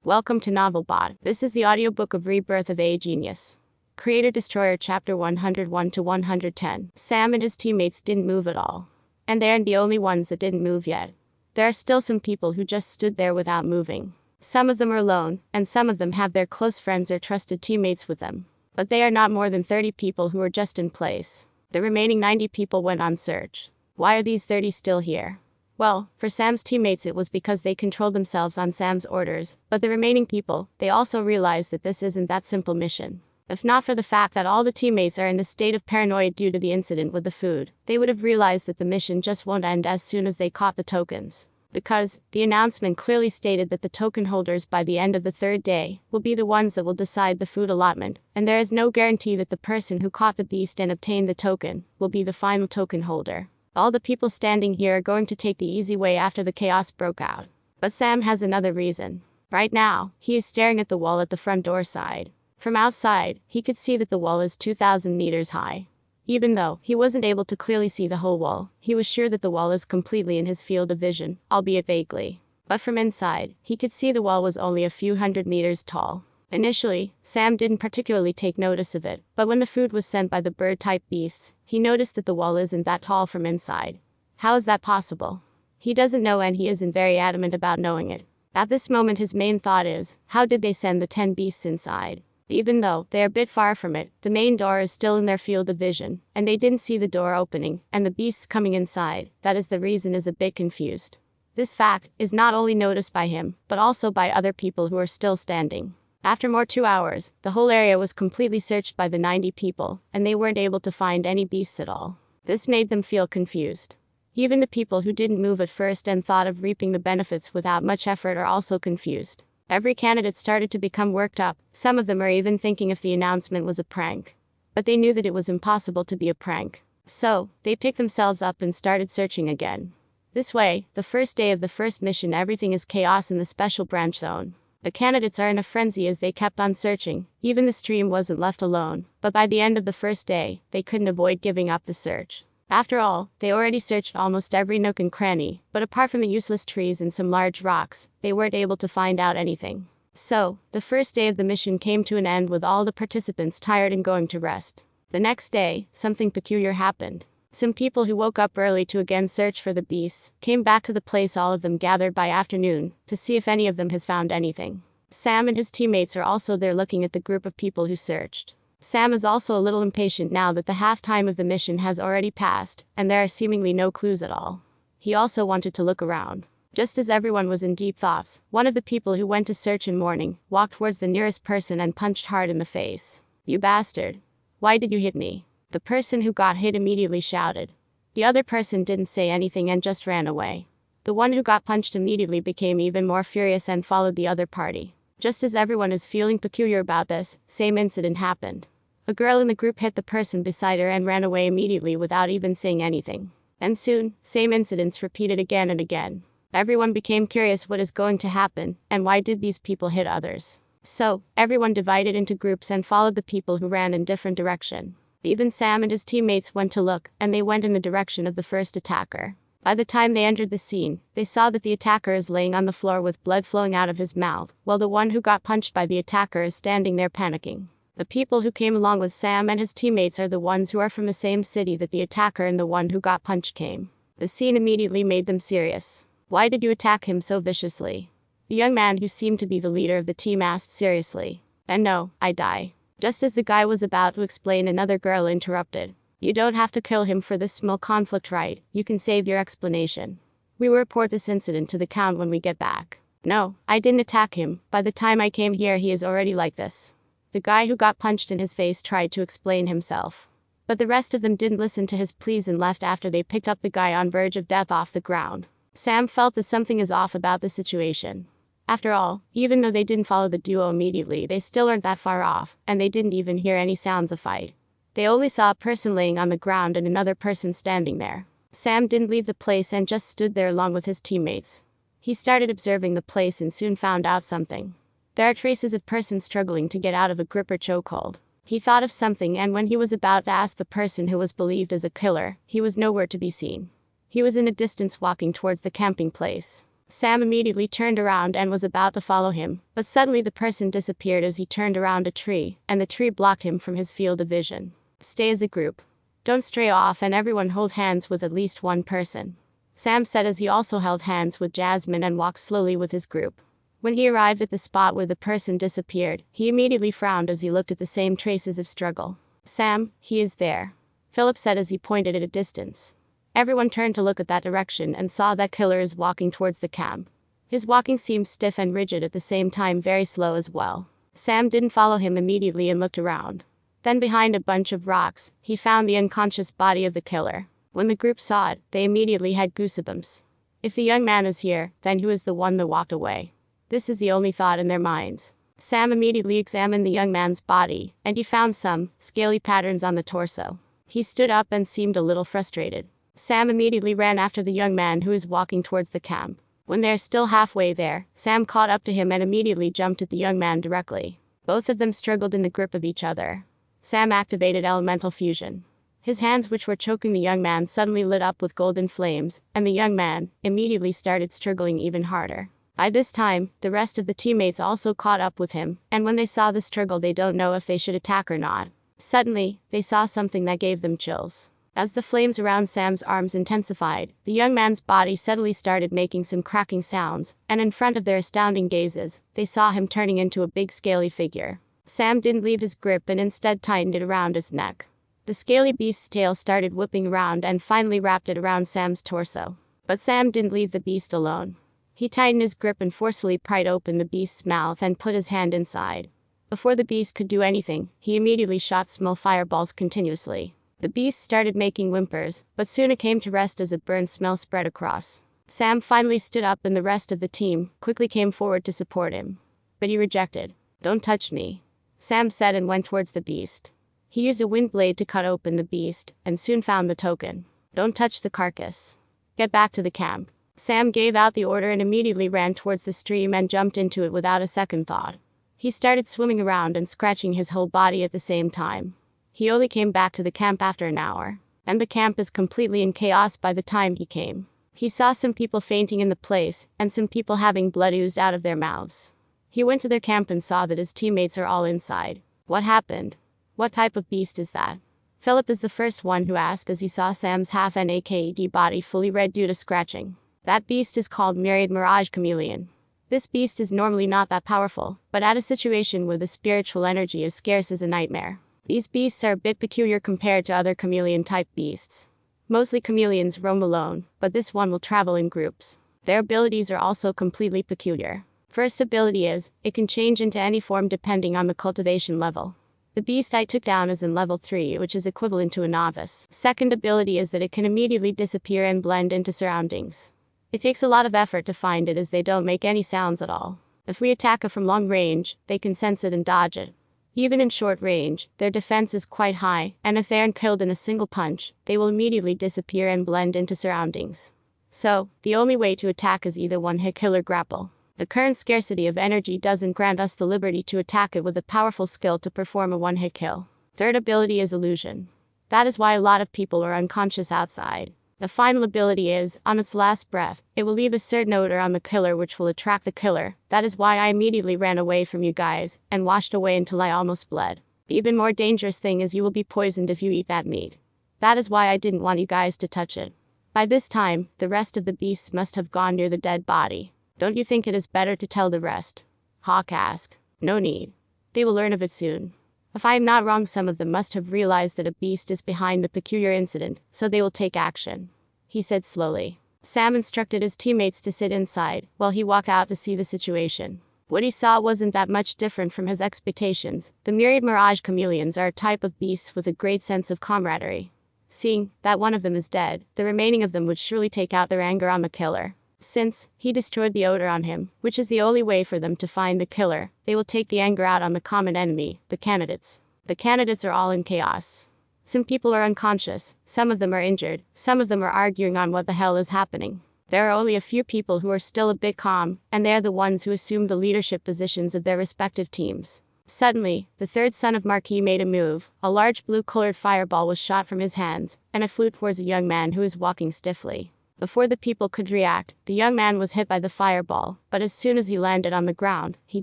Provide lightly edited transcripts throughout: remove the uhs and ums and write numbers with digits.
Welcome to NovelBot. This is the audiobook of Rebirth of a Genius. Creator Destroyer Chapter 101 to 110. Sam and his teammates didn't move at all. And they aren't the only ones that didn't move yet. There are still some people who just stood there without moving. Some of them are alone, and some of them have their close friends or trusted teammates with them. But they are not more than 30 people who are just in place. The remaining 90 people went on search. Why are these 30 still here? Well, for Sam's teammates it was because they controlled themselves on Sam's orders, but the remaining people, they also realized that this isn't that simple mission. If not for the fact that all the teammates are in a state of paranoia due to the incident with the food, they would have realized that the mission just won't end as soon as they caught the tokens. Because, the announcement clearly stated that the token holders by the end of the third day will be the ones that will decide the food allotment, and there is no guarantee that the person who caught the beast and obtained the token will be the final token holder. All the people standing here are going to take the easy way after the chaos broke out. But Sam has another reason. Right now, he is staring at the wall at the front door side. From outside, he could see that the wall is 2,000 meters high. Even though he wasn't able to clearly see the whole wall, he was sure that the wall is completely in his field of vision, albeit vaguely. But from inside, he could see the wall was only a few hundred meters tall. Initially, Sam didn't particularly take notice of it, but when the food was sent by the bird-type beasts, he noticed that the wall isn't that tall from inside. How is that possible? He doesn't know, and he isn't very adamant about knowing it. At this moment his main thought is, how did they send the 10 beasts inside? Even though they are a bit far from it, the main door is still in their field of vision, and they didn't see the door opening, and the beasts coming inside. That is the reason is a bit confused. This fact is not only noticed by him, but also by other people who are still standing. After more 2 hours, the whole area was completely searched by the 90 people, and they weren't able to find any beasts at all. This made them feel confused. Even the people who didn't move at first and thought of reaping the benefits without much effort are also confused. Every candidate started to become worked up. Some of them are even thinking if the announcement was a prank. But they knew that it was impossible to be a prank. So, they picked themselves up and started searching again. This way, the first day of the first mission, everything is chaos in the special branch zone. The candidates are in a frenzy as they kept on searching. Even the stream wasn't left alone, but by the end of the first day, they couldn't avoid giving up the search. After all, they already searched almost every nook and cranny, but apart from the useless trees and some large rocks, they weren't able to find out anything. So, the first day of the mission came to an end with all the participants tired and going to rest. The next day, something peculiar happened. Some people who woke up early to again search for the beasts came back to the place, all of them gathered by afternoon, to see if any of them has found anything. Sam and his teammates are also there looking at the group of people who searched. Sam is also a little impatient now that the half-time of the mission has already passed, and there are seemingly no clues at all. He also wanted to look around. Just as everyone was in deep thoughts, one of the people who went to search in mourning walked towards the nearest person and punched hard in the face. "You bastard. Why did you hit me?" The person who got hit immediately shouted. The other person didn't say anything and just ran away. The one who got punched immediately became even more furious and followed the other party. Just as everyone is feeling peculiar about this, same incident happened. A girl in the group hit the person beside her and ran away immediately without even saying anything. And soon, same incidents repeated again and again. Everyone became curious what is going to happen, and why did these people hit others. So, everyone divided into groups and followed the people who ran in different direction. Even Sam and his teammates went to look, and they went in the direction of the first attacker. By the time they entered the scene, they saw that the attacker is laying on the floor with blood flowing out of his mouth, while the one who got punched by the attacker is standing there panicking. The people who came along with Sam and his teammates are the ones who are from the same city that the attacker and the one who got punched came. The scene immediately made them serious. "Why did you attack him so viciously?" The young man who seemed to be the leader of the team asked seriously. "And no, I die." Just as the guy was about to explain, another girl interrupted. "You don't have to kill him for this small conflict, right? You can save your explanation. We will report this incident to the count when we get back." "No, I didn't attack him. By the time I came here he is already like this." The guy who got punched in his face tried to explain himself. But the rest of them didn't listen to his pleas and left after they picked up the guy on verge of death off the ground. Sam felt that something is off about the situation. After all, even though they didn't follow the duo immediately, they still aren't that far off, and they didn't even hear any sounds of fight. They only saw a person laying on the ground and another person standing there. Sam didn't leave the place and just stood there along with his teammates. He started observing the place and soon found out something. There are traces of persons struggling to get out of a grip or chokehold. He thought of something, and when he was about to ask the person who was believed as a killer, he was nowhere to be seen. He was in a distance walking towards the camping place. Sam immediately turned around and was about to follow him, but suddenly the person disappeared as he turned around a tree, and the tree blocked him from his field of vision. Stay as a group. Don't stray off, and everyone hold hands with at least one person, Sam said as he also held hands with Jasmine and walked slowly with his group. When he arrived at the spot where the person disappeared, he immediately frowned as he looked at the same traces of struggle. Sam, he is there, Philip said as he pointed at a distance. Everyone turned to look at that direction and saw that killer is walking towards the camp. His walking seemed stiff and rigid at the same time, very slow as well. Sam didn't follow him immediately and looked around. Then behind a bunch of rocks, he found the unconscious body of the killer. When the group saw it, they immediately had goosebumps. If the young man is here, then who is the one that walked away? This is the only thought in their minds. Sam immediately examined the young man's body, and he found some scaly patterns on the torso. He stood up and seemed a little frustrated. Sam immediately ran after the young man who was walking towards the camp. When they are still halfway there, Sam caught up to him and immediately jumped at the young man directly. Both of them struggled in the grip of each other. Sam activated elemental fusion. His hands, which were choking the young man, suddenly lit up with golden flames, and the young man immediately started struggling even harder. By this time, the rest of the teammates also caught up with him, and when they saw the struggle, they don't know if they should attack or not. Suddenly, they saw something that gave them chills. As the flames around Sam's arms intensified, the young man's body suddenly started making some cracking sounds, and in front of their astounding gazes, they saw him turning into a big scaly figure. Sam didn't leave his grip and instead tightened it around his neck. The scaly beast's tail started whipping around and finally wrapped it around Sam's torso. But Sam didn't leave the beast alone. He tightened his grip and forcefully pried open the beast's mouth and put his hand inside. Before the beast could do anything, he immediately shot small fireballs continuously. The beast started making whimpers, but soon it came to rest as a burnt smell spread across. Sam finally stood up and the rest of the team quickly came forward to support him. But he rejected. "Don't touch me," Sam said and went towards the beast. He used a wind blade to cut open the beast, and soon found the token. "Don't touch the carcass. Get back to the camp." Sam gave out the order and immediately ran towards the stream and jumped into it without a second thought. He started swimming around and scratching his whole body at the same time. He only came back to the camp after an hour, and the camp is completely in chaos by the time he came. He saw some people fainting in the place, and some people having blood oozed out of their mouths. He went to their camp and saw that his teammates are all inside. "What happened? What type of beast is that?" Philip is the first one who asked as he saw Sam's half-naked body fully red due to scratching. "That beast is called Myriad Mirage Chameleon. This beast is normally not that powerful, but at a situation where the spiritual energy is scarce is a nightmare. These beasts are a bit peculiar compared to other chameleon-type beasts. Mostly chameleons roam alone, but this one will travel in groups. Their abilities are also completely peculiar. First ability is, it can change into any form depending on the cultivation level. The beast I took down is in level 3, which is equivalent to a novice. Second ability is that it can immediately disappear and blend into surroundings. It takes a lot of effort to find it as they don't make any sounds at all. If we attack it from long range, they can sense it and dodge it. Even in short range, their defense is quite high, and if they aren't killed in a single punch, they will immediately disappear and blend into surroundings. So, the only way to attack is either one-hit kill or grapple. The current scarcity of energy doesn't grant us the liberty to attack it with a powerful skill to perform a one-hit kill. Third ability is illusion. That is why a lot of people are unconscious outside. The final ability is, on its last breath, it will leave a certain odor on the killer which will attract the killer. That is why I immediately ran away from you guys, and washed away until I almost bled. The even more dangerous thing is you will be poisoned if you eat that meat. That is why I didn't want you guys to touch it." By this time, the rest of the beasts must have gone near the dead body. "Don't you think it is better to tell the rest?" Hawk asked. "No need. They will learn of it soon. If I am not wrong, some of them must have realized that a beast is behind the peculiar incident, so they will take action," he said slowly. Sam instructed his teammates to sit inside, while he walked out to see the situation. What he saw wasn't that much different from his expectations. The Myriad Mirage Chameleons are a type of beasts with a great sense of camaraderie. Seeing that one of them is dead, the remaining of them would surely take out their anger on the killer. Since he destroyed the odor on him, which is the only way for them to find the killer, they will take the anger out on the common enemy, the candidates. The candidates are all in chaos. Some people are unconscious, some of them are injured, some of them are arguing on what the hell is happening. There are only a few people who are still a bit calm, and they are the ones who assume the leadership positions of their respective teams. Suddenly, the third son of Marquis made a move. A large blue-colored fireball was shot from his hands, and it flew towards a young man who was walking stiffly. Before the people could react, the young man was hit by the fireball, but as soon as he landed on the ground, he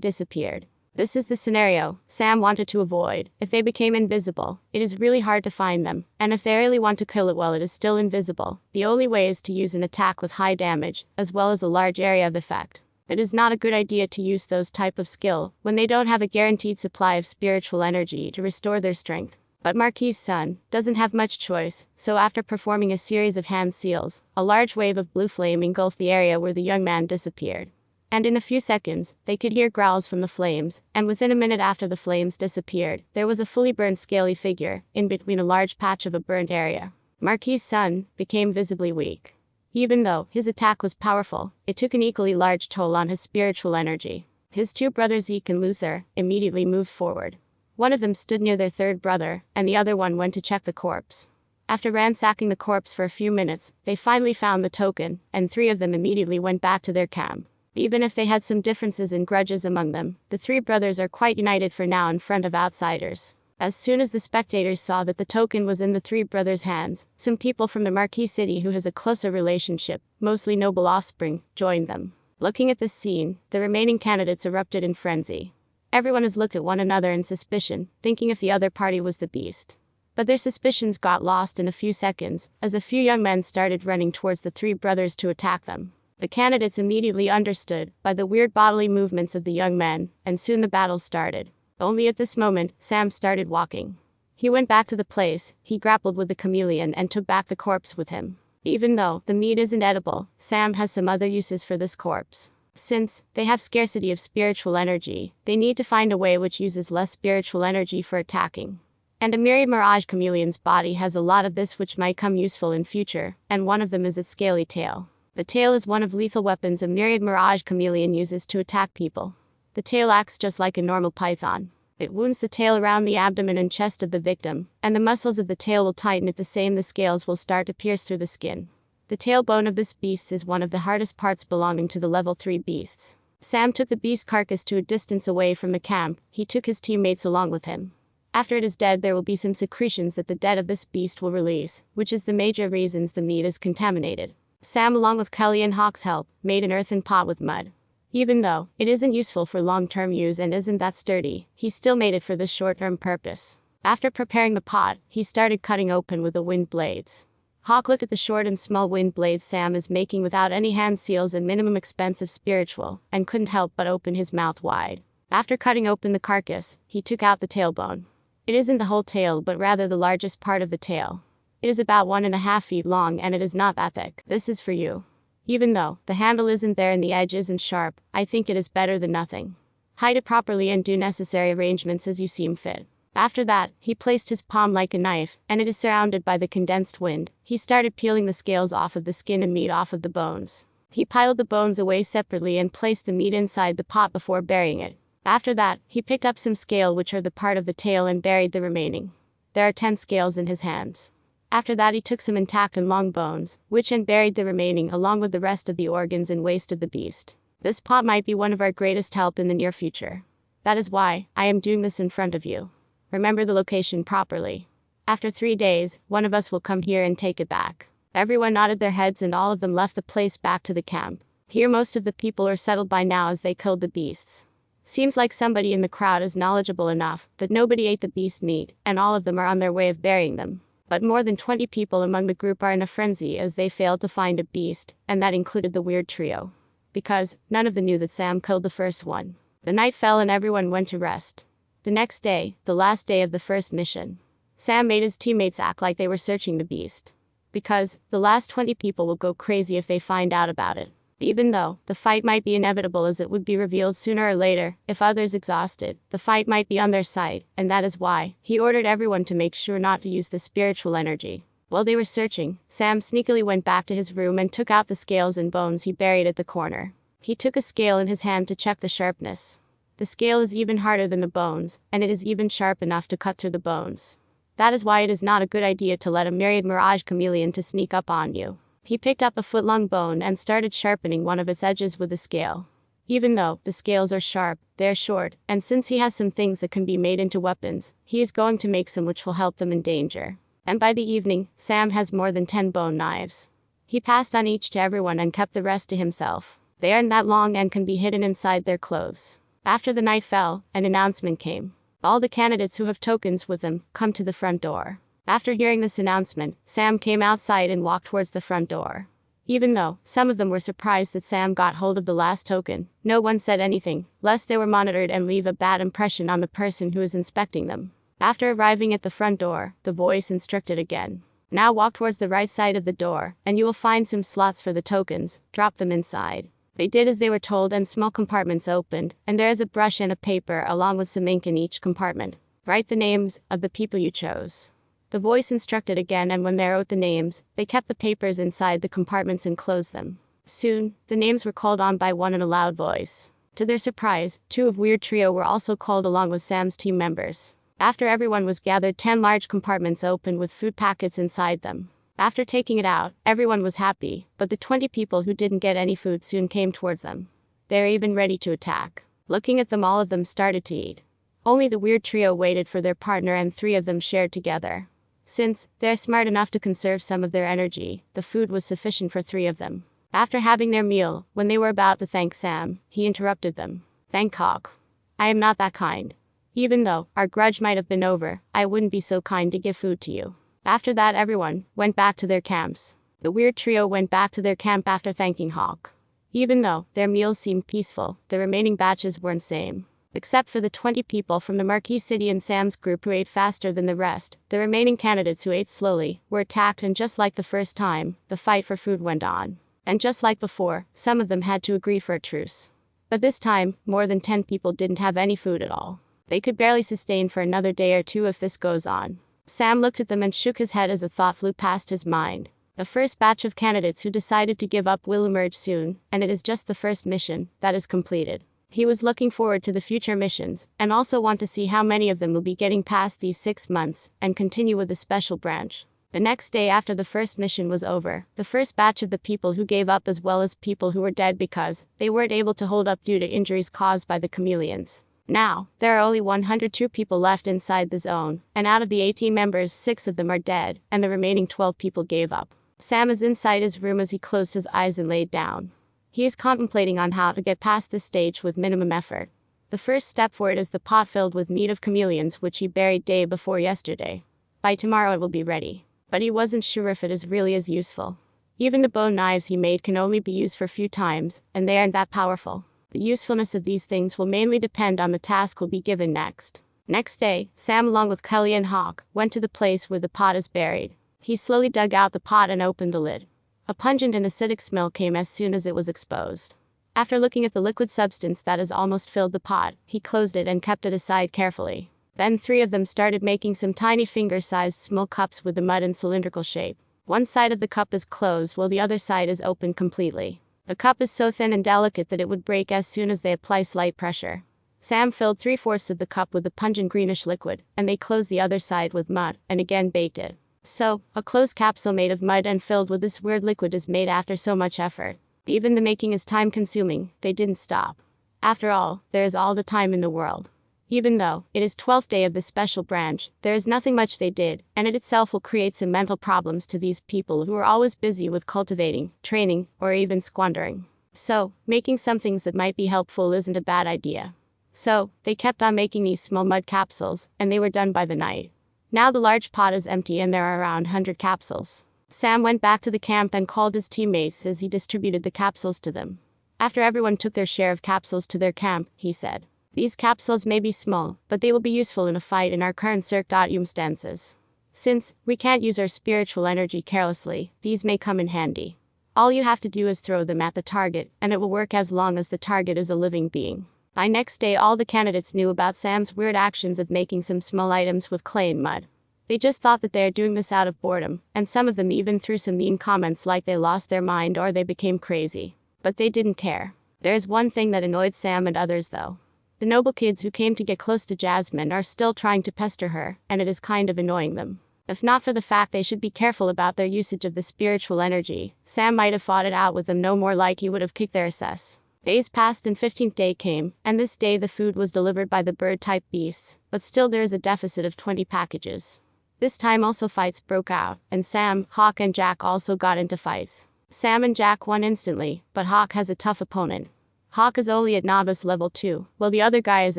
disappeared. This is the scenario Sam wanted to avoid. If they became invisible, it is really hard to find them, and if they really want to kill it while it is still invisible, the only way is to use an attack with high damage, as well as a large area of effect. It is not a good idea to use those type of skill when they don't have a guaranteed supply of spiritual energy to restore their strength. But Marquis's son doesn't have much choice, so after performing a series of hand seals, a large wave of blue flame engulfed the area where the young man disappeared. And in a few seconds, they could hear growls from the flames, and within a minute after the flames disappeared, there was a fully burned scaly figure in between a large patch of a burnt area. Marquis's son became visibly weak. Even though his attack was powerful, it took an equally large toll on his spiritual energy. His two brothers Zeke and Luther immediately moved forward. One of them stood near their third brother, and the other one went to check the corpse. After ransacking the corpse for a few minutes, they finally found the token, and three of them immediately went back to their camp. Even if they had some differences and grudges among them, the three brothers are quite united for now in front of outsiders. As soon as the spectators saw that the token was in the three brothers' hands, some people from the Marquis city who has a closer relationship, mostly noble offspring, joined them. Looking at this scene, the remaining candidates erupted in frenzy. Everyone has looked at one another in suspicion, thinking if the other party was the beast. But their suspicions got lost in a few seconds, as a few young men started running towards the three brothers to attack them. The candidates immediately understood by the weird bodily movements of the young men, and soon the battle started. Only at this moment, Sam started walking. He went back to the place, he grappled with the chameleon and took back the corpse with him. Even though the meat isn't edible, Sam has some other uses for this corpse. Since they have scarcity of spiritual energy, they need to find a way which uses less spiritual energy for attacking. And a myriad mirage chameleon's body has a lot of this which might come useful in future, and one of them is its scaly tail. The tail is one of lethal weapons a myriad mirage chameleon uses to attack people. The tail acts just like a normal python. It wounds the tail around the abdomen and chest of the victim, and the muscles of the tail will tighten at the same the scales will start to pierce through the skin. The tailbone of this beast is one of the hardest parts belonging to the level 3 beasts. Sam took the beast carcass to a distance away from the camp. He took his teammates along with him. After it is dead, there will be some secretions that the dead of this beast will release, which is the major reasons the meat is contaminated. Sam, along with Kelly and Hawk's help, made an earthen pot with mud. Even though it isn't useful for long-term use and isn't that sturdy, he still made it for this short-term purpose. After preparing the pot, he started cutting open with the wind blades. Hawk looked at the short and small wind blades Sam is making without any hand seals and minimum expense of spiritual, and couldn't help but open his mouth wide. After cutting open the carcass, he took out the tailbone. It isn't the whole tail but rather the largest part of the tail. It is about 1.5 feet long and it is not that thick. This is for you. Even though the handle isn't there and the edge isn't sharp, I think it is better than nothing. Hide it properly and do necessary arrangements as you seem fit. After that, he placed his palm like a knife, and it is surrounded by the condensed wind. He started peeling the scales off of the skin and meat off of the bones. He piled the bones away separately and placed the meat inside the pot before burying it. After that, he picked up some scale which are the part of the tail and buried the remaining. There are 10 scales in his hands. After that he took some intact and long bones, which and buried the remaining along with the rest of the organs and waste of the beast. This pot might be one of our greatest help in the near future. That is why I am doing this in front of you. Remember the location properly. After 3 days, one of us will come here and take it back. Everyone nodded their heads and all of them left the place back to the camp. Here most of the people are settled by now as they killed the beasts. Seems like somebody in the crowd is knowledgeable enough that nobody ate the beast meat, and all of them are on their way of burying them. But more than 20 people among the group are in a frenzy as they failed to find a beast, and that included the weird trio. Because none of them knew that Sam killed the first one. The night fell and everyone went to rest. The next day, the last day of the first mission, Sam made his teammates act like they were searching the beast. Because the last 20 people will go crazy if they find out about it. Even though the fight might be inevitable as it would be revealed sooner or later, if others exhausted, the fight might be on their side, and that is why he ordered everyone to make sure not to use the spiritual energy. While they were searching, Sam sneakily went back to his room and took out the scales and bones he buried at the corner. He took a scale in his hand to check the sharpness. The scale is even harder than the bones, and it is even sharp enough to cut through the bones. That is why it is not a good idea to let a myriad mirage chameleon to sneak up on you. He picked up a foot-long bone and started sharpening one of its edges with the scale. Even though the scales are sharp, they are short, and since he has some things that can be made into weapons, he is going to make some which will help them in danger. And by the evening, Sam has more than 10 bone knives. He passed on each to everyone and kept the rest to himself. They aren't that long and can be hidden inside their clothes. After the night fell, an announcement came. All the candidates who have tokens with them, come to the front door. After hearing this announcement, Sam came outside and walked towards the front door. Even though some of them were surprised that Sam got hold of the last token, no one said anything, lest they were monitored and leave a bad impression on the person who is inspecting them. After arriving at the front door, the voice instructed again. Now walk towards the right side of the door, and you will find some slots for the tokens. Drop them inside. They did as they were told and small compartments opened, and there is a brush and a paper along with some ink in each compartment. Write the names of the people you chose. The voice instructed again, and when they wrote the names, they kept the papers inside the compartments and closed them. Soon, the names were called on by one in a loud voice. To their surprise, 2 of Weird Trio were also called along with Sam's team members. After everyone was gathered, 10 large compartments opened with food packets inside them. After taking it out, everyone was happy, but the 20 people who didn't get any food soon came towards them. They were even ready to attack. Looking at them, all of them started to eat. Only the Weird Trio waited for their partner, and 3 of them shared together. Since they're smart enough to conserve some of their energy, the food was sufficient for 3 of them. After having their meal, when they were about to thank Sam, he interrupted them. "Thank Hawk. I am not that kind. Even though our grudge might have been over, I wouldn't be so kind to give food to you." After that, everyone went back to their camps. The Weird Trio went back to their camp after thanking Hawk. Even though their meals seemed peaceful, the remaining batches weren't same. Except for the 20 people from the Marquee City and Sam's group who ate faster than the rest, the remaining candidates who ate slowly were attacked, and just like the first time, the fight for food went on. And just like before, some of them had to agree for a truce. But this time, more than 10 people didn't have any food at all. They could barely sustain for another day or 2 if this goes on. Sam looked at them and shook his head as a thought flew past his mind. The first batch of candidates who decided to give up will emerge soon, and it is just the first mission that is completed. He was looking forward to the future missions, and also want to see how many of them will be getting past these 6 months, and continue with the special branch. The next day after the first mission was over, the first batch of the people who gave up, as well as people who were dead because they weren't able to hold up due to injuries caused by the chameleons. Now, there are only 102 people left inside the zone, and out of the 18 members, 6 of them are dead, and the remaining 12 people gave up. Sam is inside his room as he closed his eyes and laid down. He is contemplating on how to get past this stage with minimum effort. The first step for it is the pot filled with meat of chameleons, which he buried day before yesterday. By tomorrow it will be ready. But he wasn't sure if it is really as useful. Even the bone knives he made can only be used for a few times, and they aren't that powerful. The usefulness of these things will mainly depend on the task will be given next. Next day, Sam along with Kelly and Hawk went to the place where the pot is buried. He slowly dug out the pot and opened the lid. A pungent and acidic smell came as soon as it was exposed. After looking at the liquid substance that has almost filled the pot, he closed it and kept it aside carefully. Then 3 of them started making some tiny finger-sized small cups with the mud in cylindrical shape. One side of the cup is closed while the other side is open completely. The cup is so thin and delicate that it would break as soon as they apply slight pressure. Sam filled 3/4 of the cup with the pungent greenish liquid, and they closed the other side with mud, and again baked it. So, a closed capsule made of mud and filled with this weird liquid is made after so much effort. Even the making is time-consuming, they didn't stop. After all, there is all the time in the world. Even though it is 12th day of the special branch, there is nothing much they did, and it itself will create some mental problems to these people who are always busy with cultivating, training, or even squandering. So, making some things that might be helpful isn't a bad idea. So, they kept on making these small mud capsules, and they were done by the night. Now the large pot is empty and there are around 100 capsules. Sam went back to the camp and called his teammates as he distributed the capsules to them. After everyone took their share of capsules to their camp, he said, "These capsules may be small, but they will be useful in a fight in our current circumstances. Since we can't use our spiritual energy carelessly, these may come in handy. All you have to do is throw them at the target, and it will work as long as the target is a living being." By next day, all the candidates knew about Sam's weird actions of making some small items with clay and mud. They just thought that they are doing this out of boredom, and some of them even threw some mean comments like they lost their mind or they became crazy. But they didn't care. There is one thing that annoyed Sam and others though. The noble kids who came to get close to Jasmine are still trying to pester her, and it is kind of annoying them. If not for the fact they should be careful about their usage of the spiritual energy, Sam might have fought it out with them no more like he would have kicked their ass. Days passed and 15th day came, and this day the food was delivered by the bird-type beasts, but still there is a deficit of 20 packages. This time also fights broke out, and Sam, Hawk and Jack also got into fights. Sam and Jack won instantly, but Hawk has a tough opponent. Hawk is only at novice level 2, while the other guy is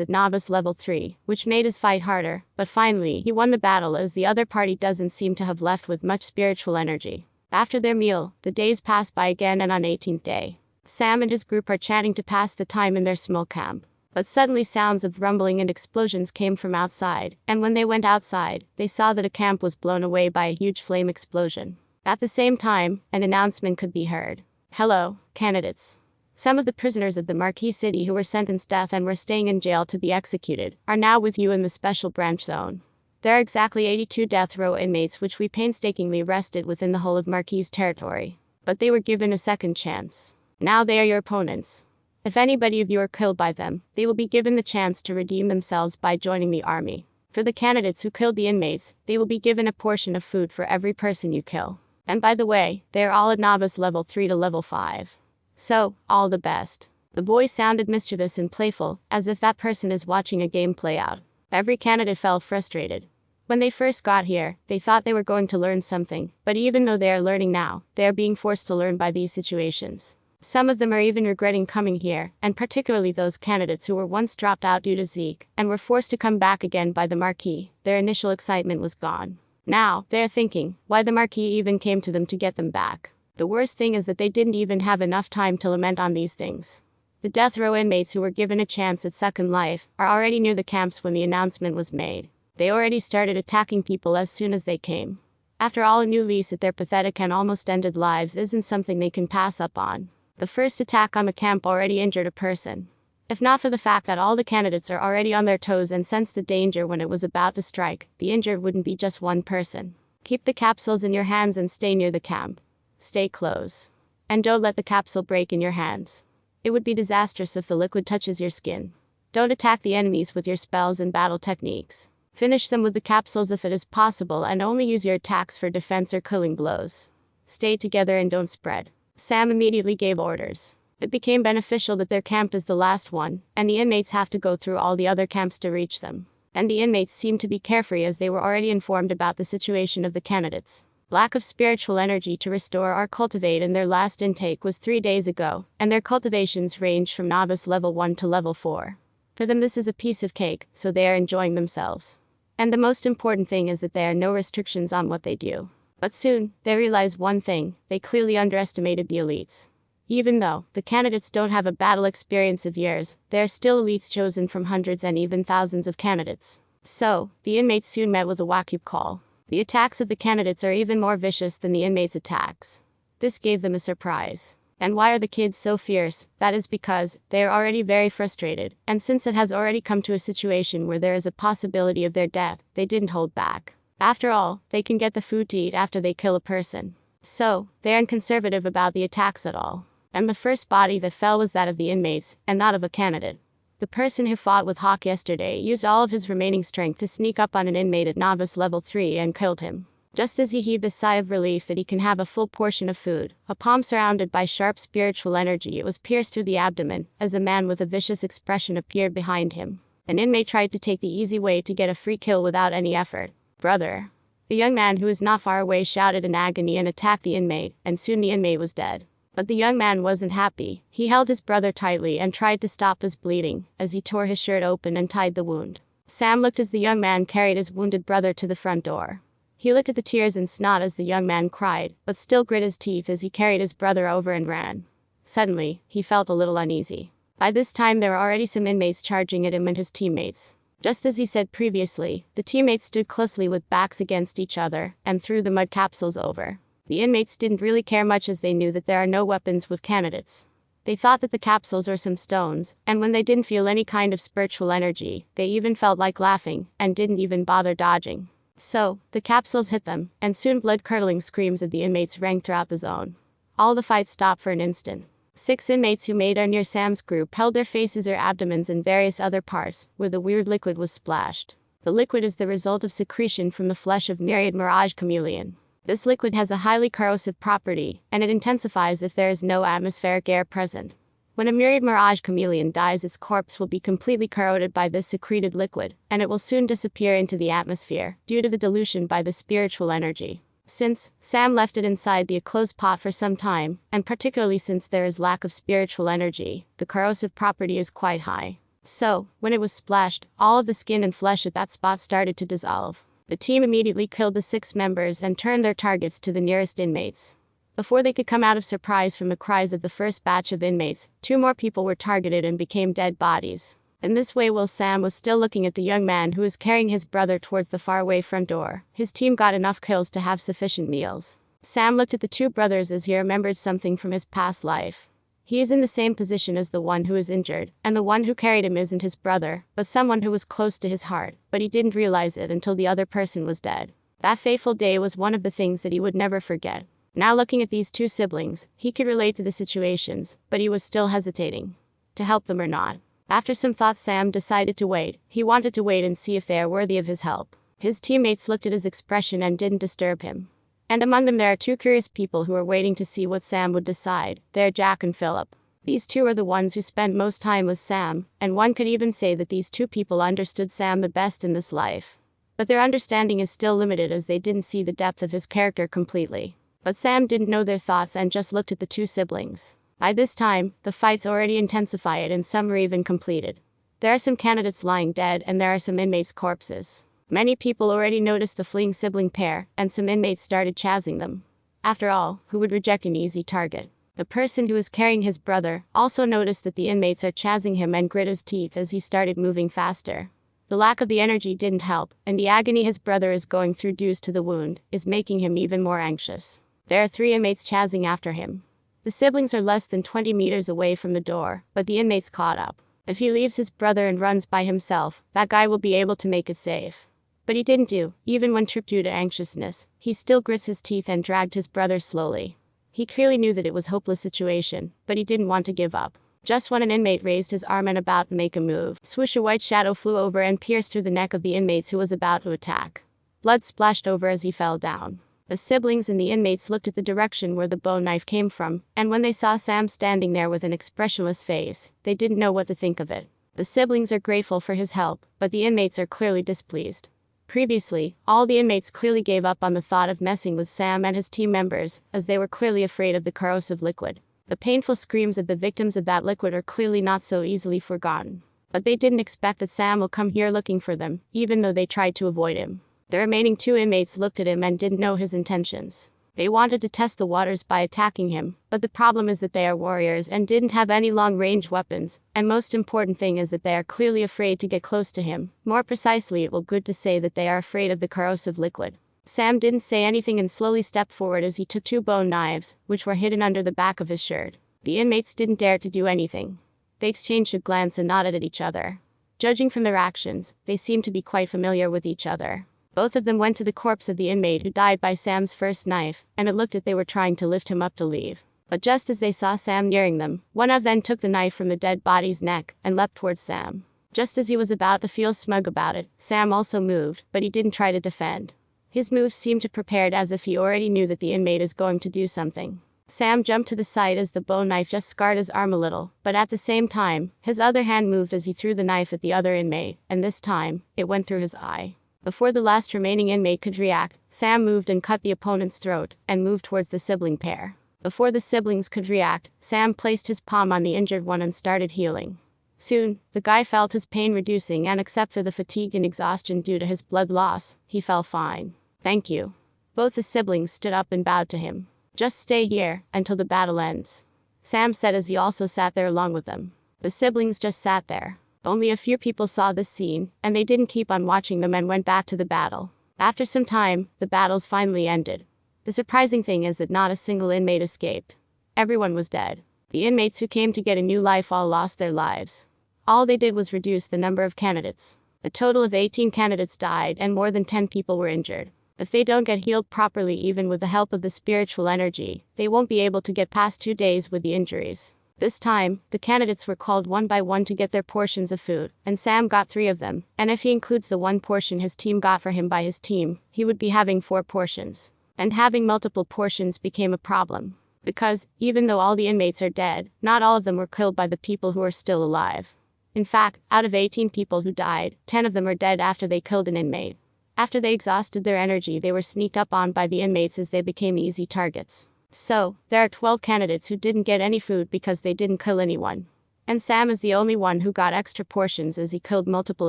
at novice level 3, which made his fight harder, but finally, he won the battle as the other party doesn't seem to have left with much spiritual energy. After their meal, the days pass by again, and on 18th day, Sam and his group are chatting to pass the time in their small camp. But suddenly sounds of rumbling and explosions came from outside, and when they went outside, they saw that a camp was blown away by a huge flame explosion. At the same time, an announcement could be heard. Hello, candidates. Some of the prisoners of the Marquis City who were sentenced death and were staying in jail to be executed are now with you in the special branch zone. There are exactly 82 death row inmates which we painstakingly arrested within the whole of Marquis territory. But they were given a second chance. Now they are your opponents. If anybody of you are killed by them, they will be given the chance to redeem themselves by joining the army. For the candidates who killed the inmates, they will be given a portion of food for every person you kill. And by the way, they are all at novice level 3 to level 5. So, all the best. The voice sounded mischievous and playful, as if that person is watching a game play out. Every candidate felt frustrated. When they first got here, they thought they were going to learn something, but even though they are learning now, they are being forced to learn by these situations. Some of them are even regretting coming here, and particularly those candidates who were once dropped out due to Zeke, and were forced to come back again by the Marquis. Their initial excitement was gone. Now, they are thinking, why the Marquis even came to them to get them back. The worst thing is that they didn't even have enough time to lament on these things. The death row inmates who were given a chance at second life are already near the camps when the announcement was made. They already started attacking people as soon as they came. After all, a new lease at their pathetic and almost ended lives isn't something they can pass up on. The first attack on the camp already injured a person. If not for the fact that all the candidates are already on their toes and sensed the danger when it was about to strike, the injured wouldn't be just one person. Keep the capsules in your hands and stay near the camp. Stay close. And don't let the capsule break in your hands. It would be disastrous if the liquid touches your skin. Don't attack the enemies with your spells and battle techniques. Finish them with the capsules if it is possible, and only use your attacks for defense or killing blows. Stay together and don't spread. Sam immediately gave orders. It became beneficial that their camp is the last one, and the inmates have to go through all the other camps to reach them. And the inmates seemed to be carefree as they were already informed about the situation of the candidates. Lack of spiritual energy to restore or cultivate in their last intake was 3 days ago, and their cultivations ranged from novice level 1 to level 4. For them this is a piece of cake, so they are enjoying themselves. And the most important thing is that there are no restrictions on what they do. But soon, they realize one thing: they clearly underestimated the elites. Even though the candidates don't have a battle experience of years, they are still elites chosen from hundreds and even thousands of candidates. So, the inmates soon met with a wake-up call. The attacks of the candidates are even more vicious than the inmates' attacks. This gave them a surprise. And why are the kids so fierce? That is because they are already very frustrated, and since it has already come to a situation where there is a possibility of their death, they didn't hold back. After all, they can get the food to eat after they kill a person. So, they aren't conservative about the attacks at all. And the first body that fell was that of the inmates, and not of a candidate. The person who fought with Hawk yesterday used all of his remaining strength to sneak up on an inmate at novice level 3 and killed him. Just as he heaved a sigh of relief that he can have a full portion of food, a palm surrounded by sharp spiritual energy, it was pierced through the abdomen, as a man with a vicious expression appeared behind him. An inmate tried to take the easy way to get a free kill without any effort. Brother. A young man who was not far away shouted in agony and attacked the inmate, and soon the inmate was dead. But the young man wasn't happy. He held his brother tightly and tried to stop his bleeding, as he tore his shirt open and tied the wound. Sam looked as the young man carried his wounded brother to the front door. He looked at the tears and snot as the young man cried, but still grit his teeth as he carried his brother over and ran. Suddenly, he felt a little uneasy. By this time there were already some inmates charging at him and his teammates. Just as he said previously, the teammates stood closely with backs against each other, and threw the mud capsules over. The inmates didn't really care much as they knew that there are no weapons with candidates. They thought that the capsules were some stones, and when they didn't feel any kind of spiritual energy, they even felt like laughing, and didn't even bother dodging. So, the capsules hit them, and soon blood-curdling screams of the inmates rang throughout the zone. All the fight stopped for an instant. 6 inmates who made near Sam's group held their faces or abdomens and various other parts, where the weird liquid was splashed. The liquid is the result of secretion from the flesh of myriad mirage chameleon. This liquid has a highly corrosive property, and it intensifies if there is no atmospheric air present. When a myriad mirage chameleon dies, its corpse will be completely corroded by this secreted liquid, and it will soon disappear into the atmosphere, due to the dilution by the spiritual energy. Since Sam left it inside the closed pot for some time, and particularly since there is lack of spiritual energy, the corrosive property is quite high. So, when it was splashed, all of the skin and flesh at that spot started to dissolve. The team immediately killed the 6 members and turned their targets to the nearest inmates. Before they could come out of surprise from the cries of the first batch of inmates, 2 more people were targeted and became dead bodies. In this way, while Sam was still looking at the young man who was carrying his brother towards the faraway front door, his team got enough kills to have sufficient meals. Sam looked at the 2 brothers as he remembered something from his past life. He is in the same position as the one who is injured, and the one who carried him isn't his brother, but someone who was close to his heart, but he didn't realize it until the other person was dead. That fateful day was one of the things that he would never forget. Now looking at these 2 siblings, he could relate to the situations, but he was still hesitating. To help them or not. After some thought, Sam decided to wait. He wanted to wait and see if they are worthy of his help. His teammates looked at his expression and didn't disturb him. And among them there are 2 curious people who are waiting to see what Sam would decide. They're Jack and Philip. These 2 are the ones who spent most time with Sam, and one could even say that these 2 people understood Sam the best in this life. But their understanding is still limited as they didn't see the depth of his character completely. But Sam didn't know their thoughts and just looked at the 2 siblings. By this time, the fights already intensified and some were even completed. There are some candidates lying dead and there are some inmates' corpses. Many people already noticed the fleeing sibling pair, and some inmates started chasing them. After all, who would reject an easy target? The person who was carrying his brother also noticed that the inmates are chasing him and grit his teeth as he started moving faster. The lack of the energy didn't help, and the agony his brother is going through due to the wound is making him even more anxious. There are 3 inmates chasing after him. The siblings are less than 20 meters away from the door, but the inmates caught up. If he leaves his brother and runs by himself, that guy will be able to make it safe. But he didn't do, even when tripped due to anxiousness. He still grits his teeth and dragged his brother slowly. He clearly knew that it was a hopeless situation, but he didn't want to give up. Just when an inmate raised his arm and about to make a move, swoosh, a white shadow flew over and pierced through the neck of the inmates who was about to attack. Blood splashed over as he fell down. The siblings and the inmates looked at the direction where the bone knife came from, and when they saw Sam standing there with an expressionless face, they didn't know what to think of it. The siblings are grateful for his help, but the inmates are clearly displeased. Previously, all the inmates clearly gave up on the thought of messing with Sam and his team members, as they were clearly afraid of the corrosive liquid. The painful screams of the victims of that liquid are clearly not so easily forgotten. But they didn't expect that Sam will come here looking for them, even though they tried to avoid him. The remaining 2 inmates looked at him and didn't know his intentions. They wanted to test the waters by attacking him, but the problem is that they are warriors and didn't have any long-range weapons, and most important thing is that they are clearly afraid to get close to him. More precisely, it will good to say that they are afraid of the corrosive liquid. Sam didn't say anything and slowly stepped forward as he took 2 bone knives, which were hidden under the back of his shirt. The inmates didn't dare to do anything. They exchanged a glance and nodded at each other. Judging from their actions, they seemed to be quite familiar with each other. Both of them went to the corpse of the inmate who died by Sam's first knife, and it looked as they were trying to lift him up to leave. But just as they saw Sam nearing them, one of them took the knife from the dead body's neck and leapt towards Sam. Just as he was about to feel smug about it, Sam also moved, but he didn't try to defend. His moves seemed to prepared as if he already knew that the inmate is going to do something. Sam jumped to the side as the bone knife just scarred his arm a little, but at the same time, his other hand moved as he threw the knife at the other inmate, and this time, it went through his eye. Before the last remaining inmate could react, Sam moved and cut the opponent's throat, and moved towards the sibling pair. Before the siblings could react, Sam placed his palm on the injured one and started healing. Soon, the guy felt his pain reducing, and except for the fatigue and exhaustion due to his blood loss, he felt fine. Thank you. Both the siblings stood up and bowed to him. Just stay here, until the battle ends, Sam said as he also sat there along with them. The siblings just sat there. Only a few people saw this scene, and they didn't keep on watching them and went back to the battle. After some time, the battles finally ended. The surprising thing is that not a single inmate escaped. Everyone was dead. The inmates who came to get a new life all lost their lives. All they did was reduce the number of candidates. A total of 18 candidates died and more than 10 people were injured. If they don't get healed properly, even with the help of the spiritual energy, they won't be able to get past 2 days with the injuries. This time, the candidates were called one by one to get their portions of food, and Sam got 3 of them, and if he includes the 1 portion his team got for him by his team, he would be having 4 portions. And having multiple portions became a problem. Because, even though all the inmates are dead, not all of them were killed by the people who are still alive. In fact, out of 18 people who died, 10 of them are dead after they killed an inmate. After they exhausted their energy, they were sneaked up on by the inmates as they became easy targets. So, there are 12 candidates who didn't get any food because they didn't kill anyone. And Sam is the only one who got extra portions as he killed multiple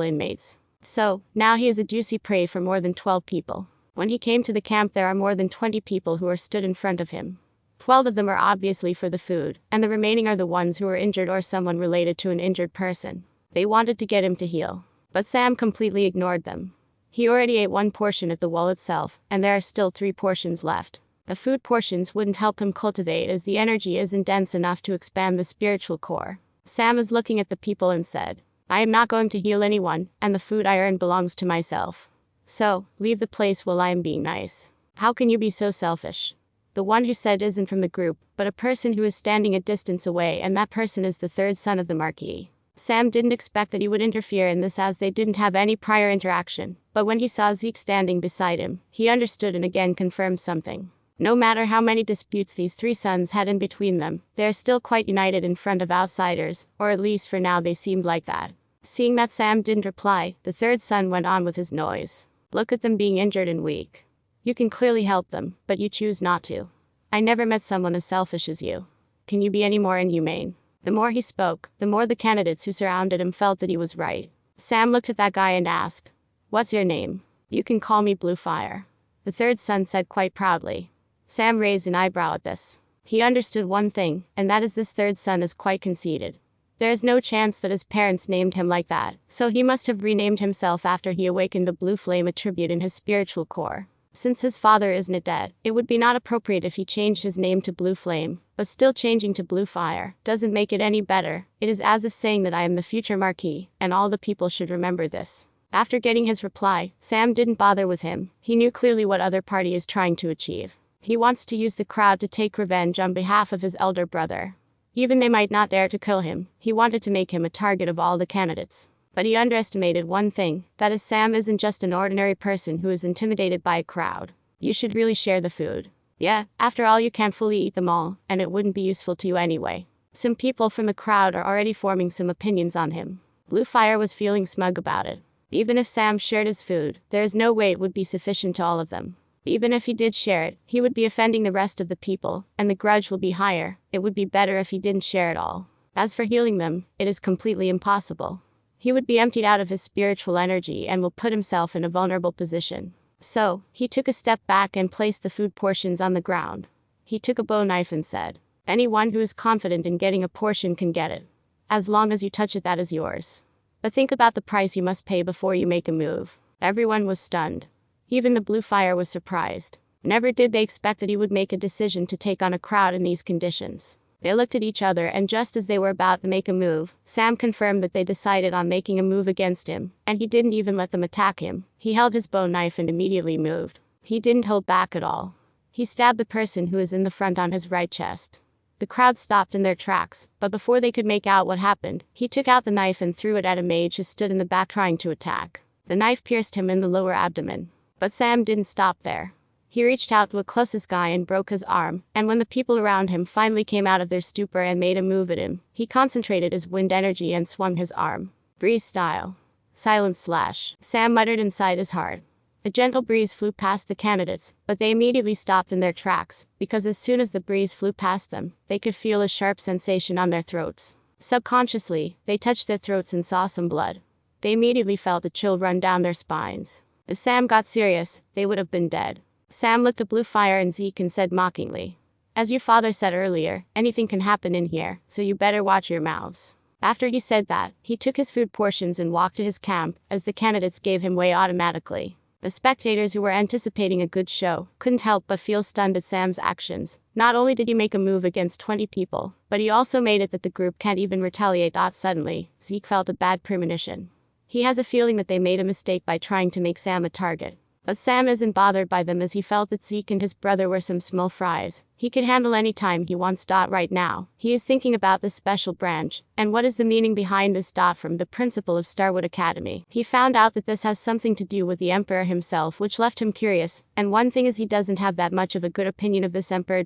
inmates. So, now he is a juicy prey for more than 12 people. When he came to the camp, there are more than 20 people who are stood in front of him. 12 of them are obviously for the food, and the remaining are the ones who are injured or someone related to an injured person. They wanted to get him to heal. But Sam completely ignored them. He already ate one portion at the wall itself, and there are still 3 portions left. The food portions wouldn't help him cultivate as the energy isn't dense enough to expand the spiritual core. Sam is looking at the people and said, I am not going to heal anyone, and the food I earn belongs to myself. So, leave the place while I am being nice. How can you be so selfish? The one who said isn't from the group, but a person who is standing a distance away, and that person is the 3rd son of the Marquis. Sam didn't expect that he would interfere in this as they didn't have any prior interaction, but when he saw Zeke standing beside him, he understood and again confirmed something. No matter how many disputes these 3 sons had in between them, they are still quite united in front of outsiders, or at least for now they seemed like that. Seeing that Sam didn't reply, the 3rd son went on with his noise. Look at them being injured and weak. You can clearly help them, but you choose not to. I never met someone as selfish as you. Can you be any more inhumane? The more he spoke, the more the candidates who surrounded him felt that he was right. Sam looked at that guy and asked, What's your name? You can call me Blue Fire. The 3rd son said quite proudly. Sam raised an eyebrow at this. He understood one thing, and that is this 3rd son is quite conceited. There is no chance that his parents named him like that, so he must have renamed himself after he awakened the blue flame attribute in his spiritual core. Since his father isn't dead, it would be not appropriate if he changed his name to Blue Flame, but still changing to Blue Fire doesn't make it any better. It is as if saying that I am the future Marquis, and all the people should remember this. After getting his reply, Sam didn't bother with him. He knew clearly what other party is trying to achieve. He wants to use the crowd to take revenge on behalf of his elder brother. Even they might not dare to kill him, he wanted to make him a target of all the candidates. But he underestimated one thing, that is Sam isn't just an ordinary person who is intimidated by a crowd. You should really share the food. Yeah, after all you can't fully eat them all, and it wouldn't be useful to you anyway. Some people from the crowd are already forming some opinions on him. Blue Fire was feeling smug about it. Even if Sam shared his food, there is no way it would be sufficient to all of them. Even if he did share it, he would be offending the rest of the people, and the grudge will be higher. It would be better if he didn't share it all. As for healing them, it is completely impossible. He would be emptied out of his spiritual energy and will put himself in a vulnerable position. So, he took a step back and placed the food portions on the ground. He took a bow knife and said, Anyone who is confident in getting a portion can get it. As long as you touch it, that is yours. But think about the price you must pay before you make a move. Everyone was stunned. Even the Blue Fire was surprised. Never did they expect that he would make a decision to take on a crowd in these conditions. They looked at each other, and just as they were about to make a move, Sam confirmed that they decided on making a move against him, and he didn't even let them attack him. He held his bow knife and immediately moved. He didn't hold back at all. He stabbed the person who was in the front on his right chest. The crowd stopped in their tracks, but before they could make out what happened, he took out the knife and threw it at a mage who stood in the back trying to attack. The knife pierced him in the lower abdomen. But Sam didn't stop there. He reached out to a closest guy and broke his arm, and when the people around him finally came out of their stupor and made a move at him, he concentrated his wind energy and swung his arm. Breeze style. Silent slash. Sam muttered inside his heart. A gentle breeze flew past the candidates, but they immediately stopped in their tracks, because as soon as the breeze flew past them, they could feel a sharp sensation on their throats. Subconsciously, they touched their throats and saw some blood. They immediately felt a chill run down their spines. If Sam got serious, they would have been dead. Sam looked at Blue Fire and Zeke and said mockingly, As your father said earlier, anything can happen in here, so you better watch your mouths. After he said that, he took his food portions and walked to his camp, as the candidates gave him way automatically. The spectators who were anticipating a good show couldn't help but feel stunned at Sam's actions. Not only did he make a move against 20 people, but he also made it that the group can't even retaliate. Suddenly, Zeke felt a bad premonition. He has a feeling that they made a mistake by trying to make Sam a target. But Sam isn't bothered by them as he felt that Zeke and his brother were some small fries. He could handle any time he wants. Right now, he is thinking about this special branch, and what is the meaning behind this. From the principal of Starwood Academy, he found out that this has something to do with the Emperor himself, which left him curious, and one thing is he doesn't have that much of a good opinion of this Emperor.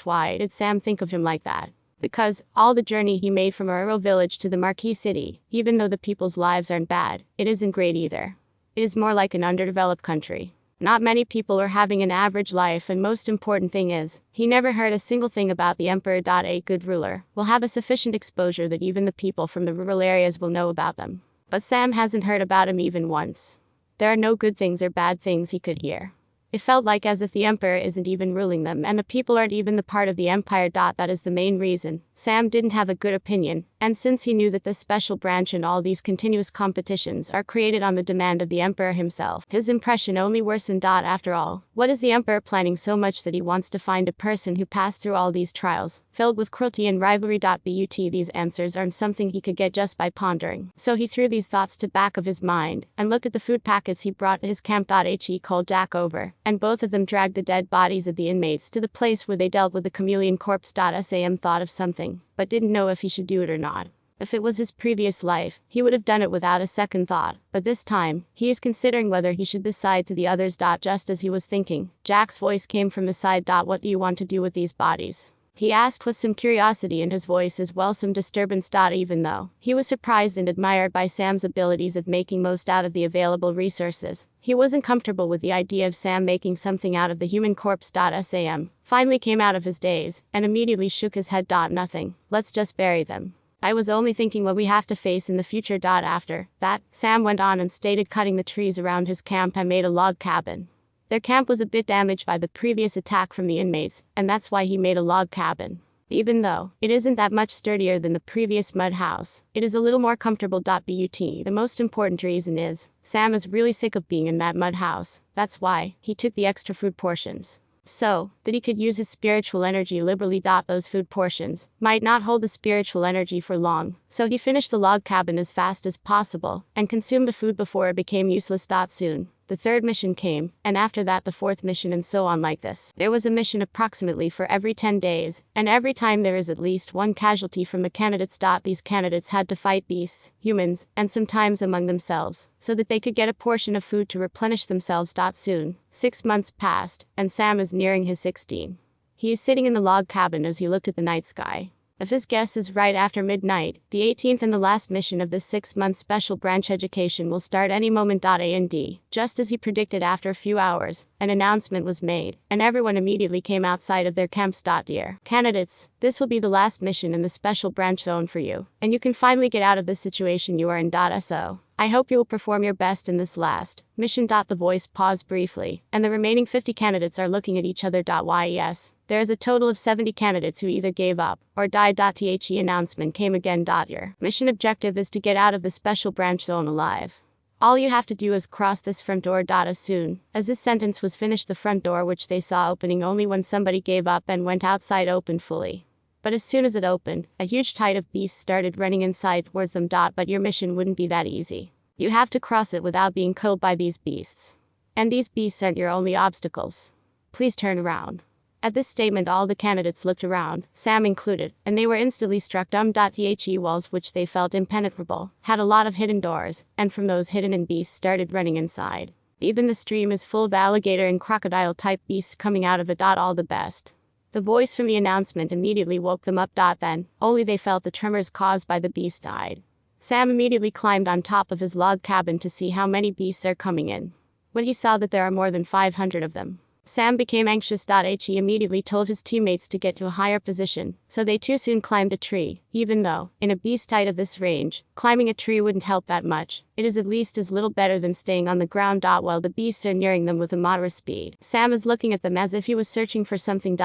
Why did Sam think of him like that? Because all the journey he made from a rural village to the Marquis City, even though the people's lives aren't bad, it isn't great either. It is more like an underdeveloped country. Not many people are having an average life, and most important thing is, he never heard a single thing about the emperor. A good ruler will have a sufficient exposure that even the people from the rural areas will know about them. But Sam hasn't heard about him even once. There are no good things or bad things he could hear. It felt like as if the emperor isn't even ruling them and the people aren't even the part of the empire. That is the main reason Sam didn't have a good opinion, and since he knew that this special branch and all these continuous competitions are created on the demand of the emperor himself, his impression only worsened. After all, what is the emperor planning so much that he wants to find a person who passed through all these trials, filled with cruelty and rivalry? But these answers aren't something he could get just by pondering. So he threw these thoughts to back of his mind and looked at the food packets he brought to his camp. He called Jack over, and both of them dragged the dead bodies of the inmates to the place where they dealt with the chameleon corpse. Sam thought of something, but didn't know if he should do it or not. If it was his previous life, he would have done it without a second thought, but this time, he is considering whether he should decide to the others. Just as he was thinking, Jack's voice came from his side. What do you want to do with these bodies? He asked with some curiosity in his voice as well some disturbance. Even though he was surprised and admired by Sam's abilities of making most out of the available resources, he wasn't comfortable with the idea of Sam making something out of the human corpse. Sam finally came out of his daze and immediately shook his head. Nothing. Let's just bury them. I was only thinking what we have to face in the future. After that, Sam went on and stated cutting the trees around his camp and made a log cabin. Their camp was a bit damaged by the previous attack from the inmates, and that's why he made a log cabin. Even though it isn't that much sturdier than the previous mud house, it is a little more comfortable. The most important reason is, Sam is really sick of being in that mud house. That's why he took the extra food portions, so that he could use his spiritual energy liberally. Those food portions might not hold the spiritual energy for long, so he finished the log cabin as fast as possible and consumed the food before it became useless. Soon the third mission came, and after that the fourth mission, and so on like this. There was a mission approximately for every 10 days, and every time there is at least one casualty from the candidates. These candidates had to fight beasts, humans, and sometimes among themselves, so that they could get a portion of food to replenish themselves. Soon 6 months passed, and Sam is nearing his 16. He is sitting in the log cabin as he looked at the night sky. If his guess is right, after midnight, the 18th and the last mission of this 6-month special branch education will start any moment. Just as he predicted, after a few hours, an announcement was made, and everyone immediately came outside of their camps. Dear candidates, this will be the last mission in the special branch zone for you, and you can finally get out of this situation you are in. So I hope you will perform your best in this last mission. The voice paused briefly, and the remaining 50 candidates are looking at each other. Yes, there is a total of 70 candidates who either gave up or died. The announcement came again. Your mission objective is to get out of the special branch zone alive. All you have to do is cross this front door. As soon as this sentence was finished, the front door, which they saw opening only when somebody gave up and went outside, opened fully. But as soon as it opened, a huge tide of beasts started running inside towards them. But your mission wouldn't be that easy. You have to cross it without being killed by these beasts. And these beasts aren't your only obstacles. Please turn around. At this statement, all the candidates looked around, Sam included, and they were instantly struck dumb. The walls, which they felt impenetrable, had a lot of hidden doors, and from those hidden beasts started running inside. Even the stream is full of alligator and crocodile type beasts coming out of it. All the best. The voice from the announcement immediately woke them up. Then, only they felt the tremors caused by the beast died. Sam immediately climbed on top of his log cabin to see how many beasts are coming in. When he saw that there are more than 500 of them, Sam became anxious. He immediately told his teammates to get to a higher position, so they too soon climbed a tree. Even though, in a beast height of this range, climbing a tree wouldn't help that much, it is at least as little better than staying on the ground. While the beasts are nearing them with a moderate speed, Sam is looking at them as if he was searching for something.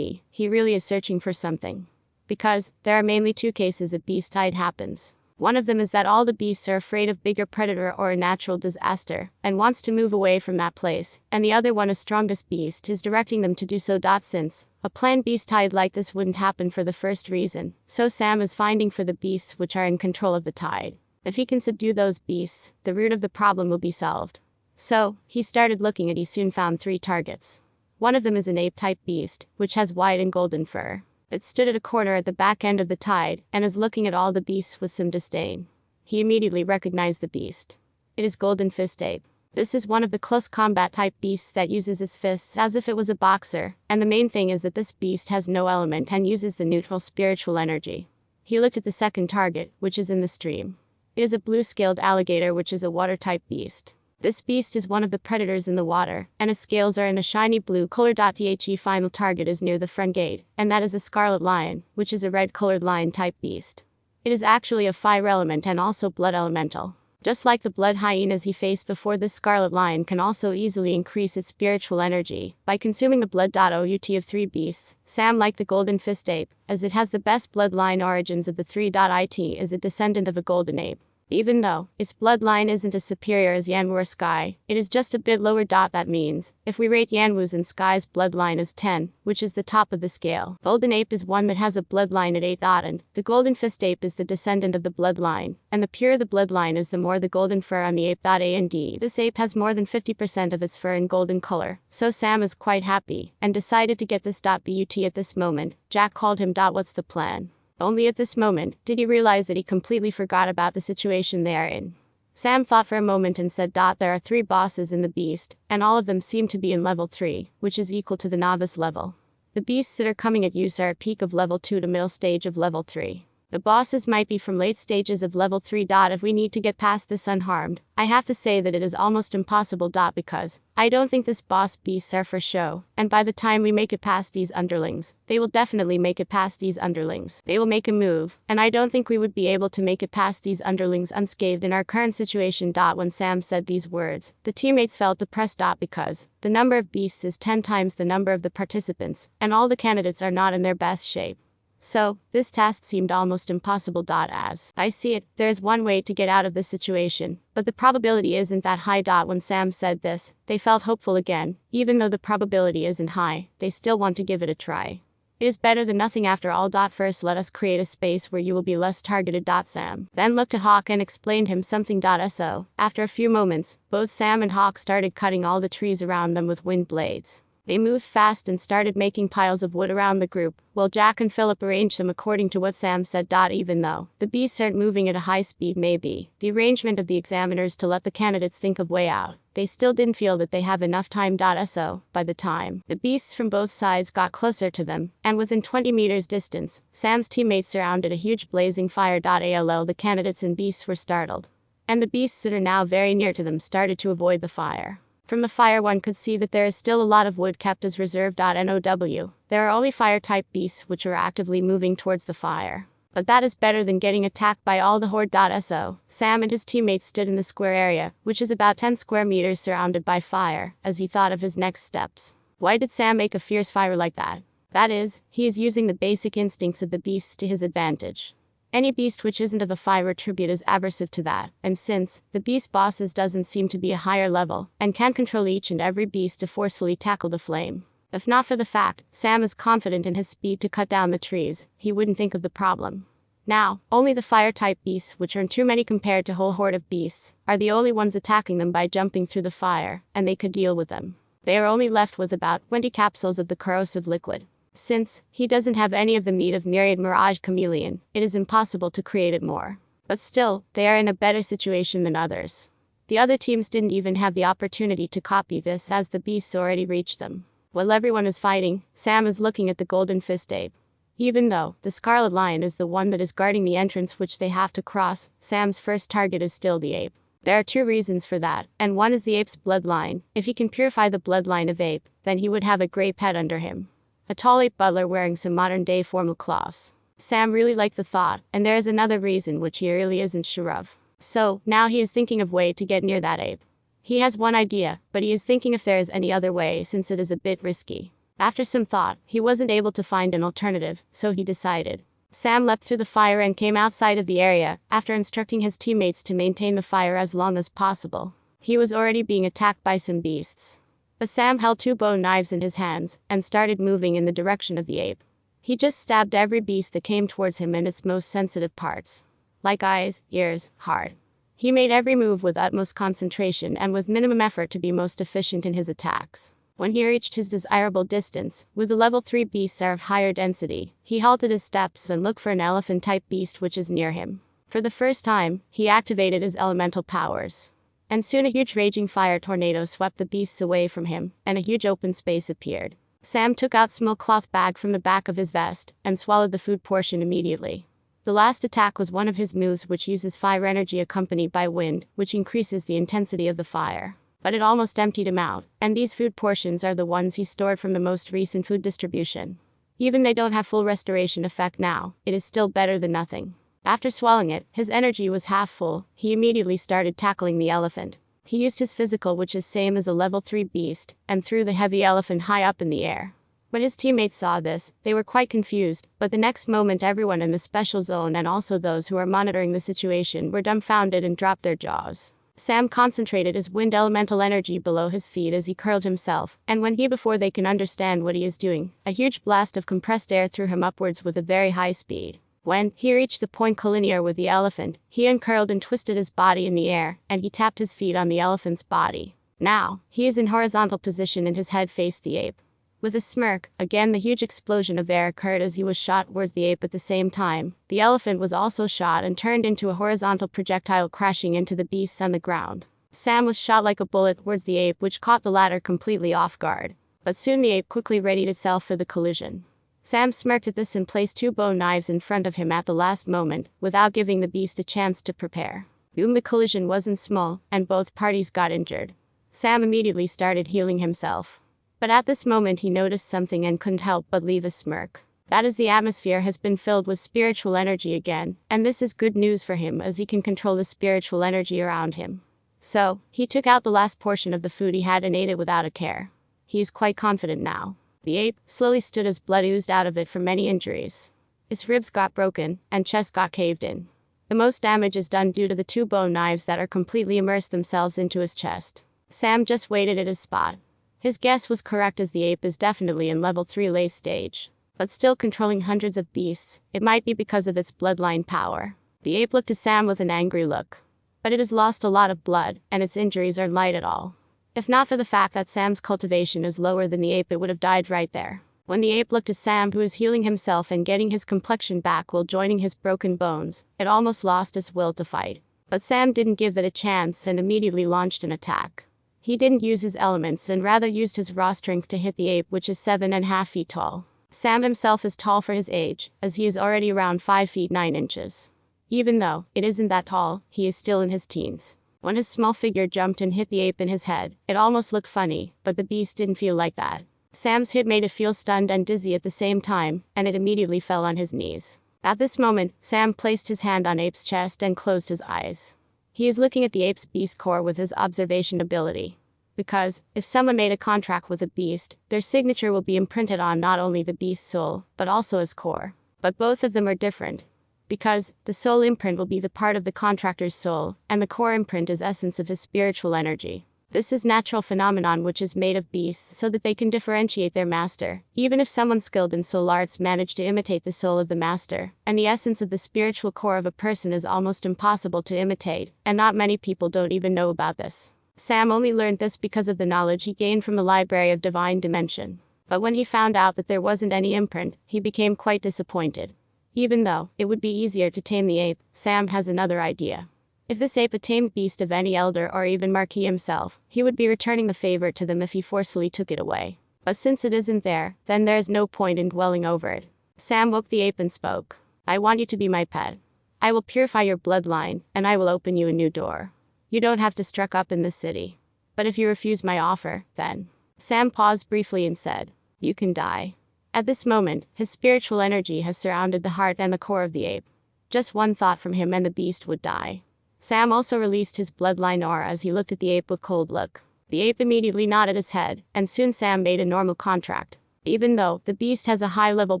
He really is searching for something. Because there are mainly two cases a beast height happens. One of them is that all the beasts are afraid of bigger predator or a natural disaster, and wants to move away from that place, and the other one, a strongest beast, is directing them to do so. Since a planned beast tide like this wouldn't happen for the first reason, so Sam is finding for the beasts which are in control of the tide. If he can subdue those beasts, the root of the problem will be solved. So, he started looking and he soon found 3 targets. One of them is an ape-type beast, which has white and golden fur. It stood at a corner at the back end of the tide, and is looking at all the beasts with some disdain. He immediately recognized the beast. It is Golden Fist Ape. This is one of the close combat type beasts that uses its fists as if it was a boxer, and the main thing is that this beast has no element and uses the neutral spiritual energy. He looked at the second target, which is in the stream. It is a blue-scaled alligator, which is a water-type beast. This beast is one of the predators in the water, and its scales are in a shiny blue color. The final target is near the front gate, and that is a scarlet lion, which is a red-colored lion-type beast. It is actually a fire element and also blood elemental. Just like the blood hyenas he faced before, this scarlet lion can also easily increase its spiritual energy by consuming the blood. Out of 3 beasts, Sam liked the golden fist ape, as it has the best bloodline origins of the 3. It is a descendant of a golden ape. Even though its bloodline isn't as superior as Yanwu or Sky, it is just a bit lower. That means, if we rate Yanwu's and Sky's bloodline as 10, which is the top of the scale, Golden Ape is one that has a bloodline at 8. And the Golden Fist Ape is the descendant of the bloodline, and the purer the bloodline is, the more the golden fur on the ape. And this ape has more than 50% of its fur in golden color, so Sam is quite happy, and decided to get this. But at this moment, Jack called him. What's the plan? Only at this moment did he realize that he completely forgot about the situation they are in. Sam thought for a moment and said, There are 3 bosses in the beast, and all of them seem to be in level 3, which is equal to the novice level. The beasts that are coming at you are at peak of level 2 to middle stage of level 3. The bosses might be from late stages of level 3. If we need to get past this unharmed, I have to say that it is almost impossible. Because I don't think this boss beasts are for show, and by the time we make it past these underlings, they will definitely make it past these underlings. They will make a move, and I don't think we would be able to make it past these underlings unscathed in our current situation. When Sam said these words, the teammates felt depressed. Because the number of beasts is 10 times the number of the participants, and all the candidates are not in their best shape. So, this task seemed almost impossible. As I see it, there is one way to get out of this situation, but the probability isn't that high. When Sam said this, they felt hopeful again. Even though the probability isn't high, they still want to give it a try. It is better than nothing after all. First, let us create a space where you will be less targeted. Sam then looked to Hawk and explained him something. So, after a few moments, both Sam and Hawk started cutting all the trees around them with wind blades. They moved fast and started making piles of wood around the group, while Jack and Philip arranged them according to what Sam said. Even though the beasts aren't moving at a high speed, maybe the arrangement of the examiners to let the candidates think of way out, they still didn't feel that they have enough time. So, by the time the beasts from both sides got closer to them, and within 20 meters distance, Sam's teammates surrounded a huge blazing fire. The candidates and beasts were startled, and the beasts that are now very near to them started to avoid the fire. From the fire, one could see that there is still a lot of wood kept as reserve. Now, there are only fire-type beasts which are actively moving towards the fire. But that is better than getting attacked by all the horde. So, Sam and his teammates stood in the square area, which is about 10 square meters surrounded by fire, as he thought of his next steps. Why did Sam make a fierce fire like that? That is, he is using the basic instincts of the beasts to his advantage. Any beast which isn't of a fire attribute is aversive to that, and since the beast bosses doesn't seem to be a higher level, and can control each and every beast to forcefully tackle the flame. If not for the fact Sam is confident in his speed to cut down the trees, he wouldn't think of the problem. Now, only the fire-type beasts, which aren't too many compared to whole horde of beasts, are the only ones attacking them by jumping through the fire, and they could deal with them. They are only left with about 20 capsules of the corrosive liquid. Since he doesn't have any of the meat of Myriad Mirage Chameleon, it is impossible to create it more. But still, they are in a better situation than others. The other teams didn't even have the opportunity to copy this, as the beasts already reached them. While everyone is fighting, Sam is looking at the Golden Fist Ape. Even though the Scarlet Lion is the one that is guarding the entrance which they have to cross, Sam's first target is still the ape. There are 2 reasons for that, and one is the ape's bloodline. If he can purify the bloodline of ape, then he would have a great pet under him. A tall ape butler wearing some modern-day formal cloths. Sam really liked the thought, and there is another reason which he really isn't sure of. So, now he is thinking of way to get near that ape. He has one idea, but he is thinking if there is any other way since it is a bit risky. After some thought, he wasn't able to find an alternative, so he decided. Sam leapt through the fire and came outside of the area, after instructing his teammates to maintain the fire as long as possible. He was already being attacked by some beasts. But Sam held 2 bone knives in his hands, and started moving in the direction of the ape. He just stabbed every beast that came towards him in its most sensitive parts. Like eyes, ears, heart. He made every move with utmost concentration and with minimum effort to be most efficient in his attacks. When he reached his desirable distance, with the level 3 beasts are of higher density, he halted his steps and looked for an elephant-type beast which is near him. For the first time, he activated his elemental powers. And soon a huge raging fire tornado swept the beasts away from him, and a huge open space appeared. Sam took out a small cloth bag from the back of his vest, and swallowed the food portion immediately. The last attack was one of his moves, which uses fire energy accompanied by wind, which increases the intensity of the fire. But it almost emptied him out, and these food portions are the ones he stored from the most recent food distribution. Even they don't have full restoration effect now, it is still better than nothing. After swallowing it, his energy was half full. He immediately started tackling the elephant. He used his physical, which is same as a level 3 beast, and threw the heavy elephant high up in the air. When his teammates saw this, they were quite confused, but the next moment everyone in the special zone and also those who are monitoring the situation were dumbfounded and dropped their jaws. Sam concentrated his wind elemental energy below his feet as he curled himself, and when before they can understand what he is doing, a huge blast of compressed air threw him upwards with a very high speed. When he reached the point collinear with the elephant, he uncurled and twisted his body in the air, and he tapped his feet on the elephant's body. Now, he is in horizontal position and his head faced the ape. With a smirk, again the huge explosion of air occurred as he was shot towards the ape at the same time. The elephant was also shot and turned into a horizontal projectile, crashing into the beasts on the ground. Sam was shot like a bullet towards the ape, which caught the latter completely off guard. But soon the ape quickly readied itself for the collision. Sam smirked at this and placed 2 bone knives in front of him at the last moment, without giving the beast a chance to prepare. Boom, the collision wasn't small, and both parties got injured. Sam immediately started healing himself. But at this moment he noticed something and couldn't help but leave a smirk. That is, the atmosphere has been filled with spiritual energy again, and this is good news for him as he can control the spiritual energy around him. So, he took out the last portion of the food he had and ate it without a care. He is quite confident now. The ape slowly stood as blood oozed out of it from many injuries. His ribs got broken, and chest got caved in. The most damage is done due to the 2 bone knives that are completely immersed themselves into his chest. Sam just waited at his spot. His guess was correct, as the ape is definitely in level 3 late stage. But still controlling hundreds of beasts, it might be because of its bloodline power. The ape looked at Sam with an angry look. But it has lost a lot of blood, and its injuries are light at all. If not for the fact that Sam's cultivation is lower than the ape, it would have died right there. When the ape looked at Sam, who is healing himself and getting his complexion back while joining his broken bones, it almost lost its will to fight. But Sam didn't give that a chance and immediately launched an attack. He didn't use his elements and rather used his raw strength to hit the ape, which is 7.5 feet tall. Sam himself is tall for his age, as he is already around 5 feet 9 inches. Even though it isn't that tall, he is still in his teens. When his small figure jumped and hit the ape in his head, it almost looked funny, but the beast didn't feel like that. Sam's hit made it feel stunned and dizzy at the same time, and it immediately fell on his knees. At this moment, Sam placed his hand on ape's chest and closed his eyes. He is looking at the ape's beast core with his observation ability. Because, if someone made a contract with a beast, their signature will be imprinted on not only the beast's soul, but also his core. But both of them are different. Because, the soul imprint will be the part of the contractor's soul, and the core imprint is essence of his spiritual energy. This is natural phenomenon which is made of beasts so that they can differentiate their master, even if someone skilled in soul arts managed to imitate the soul of the master, and the essence of the spiritual core of a person is almost impossible to imitate, and not many people don't even know about this. Sam only learned this because of the knowledge he gained from the Library of Divine Dimension. But when he found out that there wasn't any imprint, he became quite disappointed. Even though it would be easier to tame the ape, Sam has another idea. If this ape a tamed beast of any elder or even Marquis himself, he would be returning the favor to them if he forcefully took it away. But since it isn't there, then there is no point in dwelling over it. Sam woke the ape and spoke. I want you to be my pet. I will purify your bloodline, and I will open you a new door. You don't have to struck up in this city. But if you refuse my offer, then... Sam paused briefly and said, you can die. At this moment, his spiritual energy has surrounded the heart and the core of the ape. Just one thought from him and the beast would die. Sam also released his bloodline aura as he looked at the ape with cold look. The ape immediately nodded its head, and soon Sam made a normal contract. Even though the beast has a high-level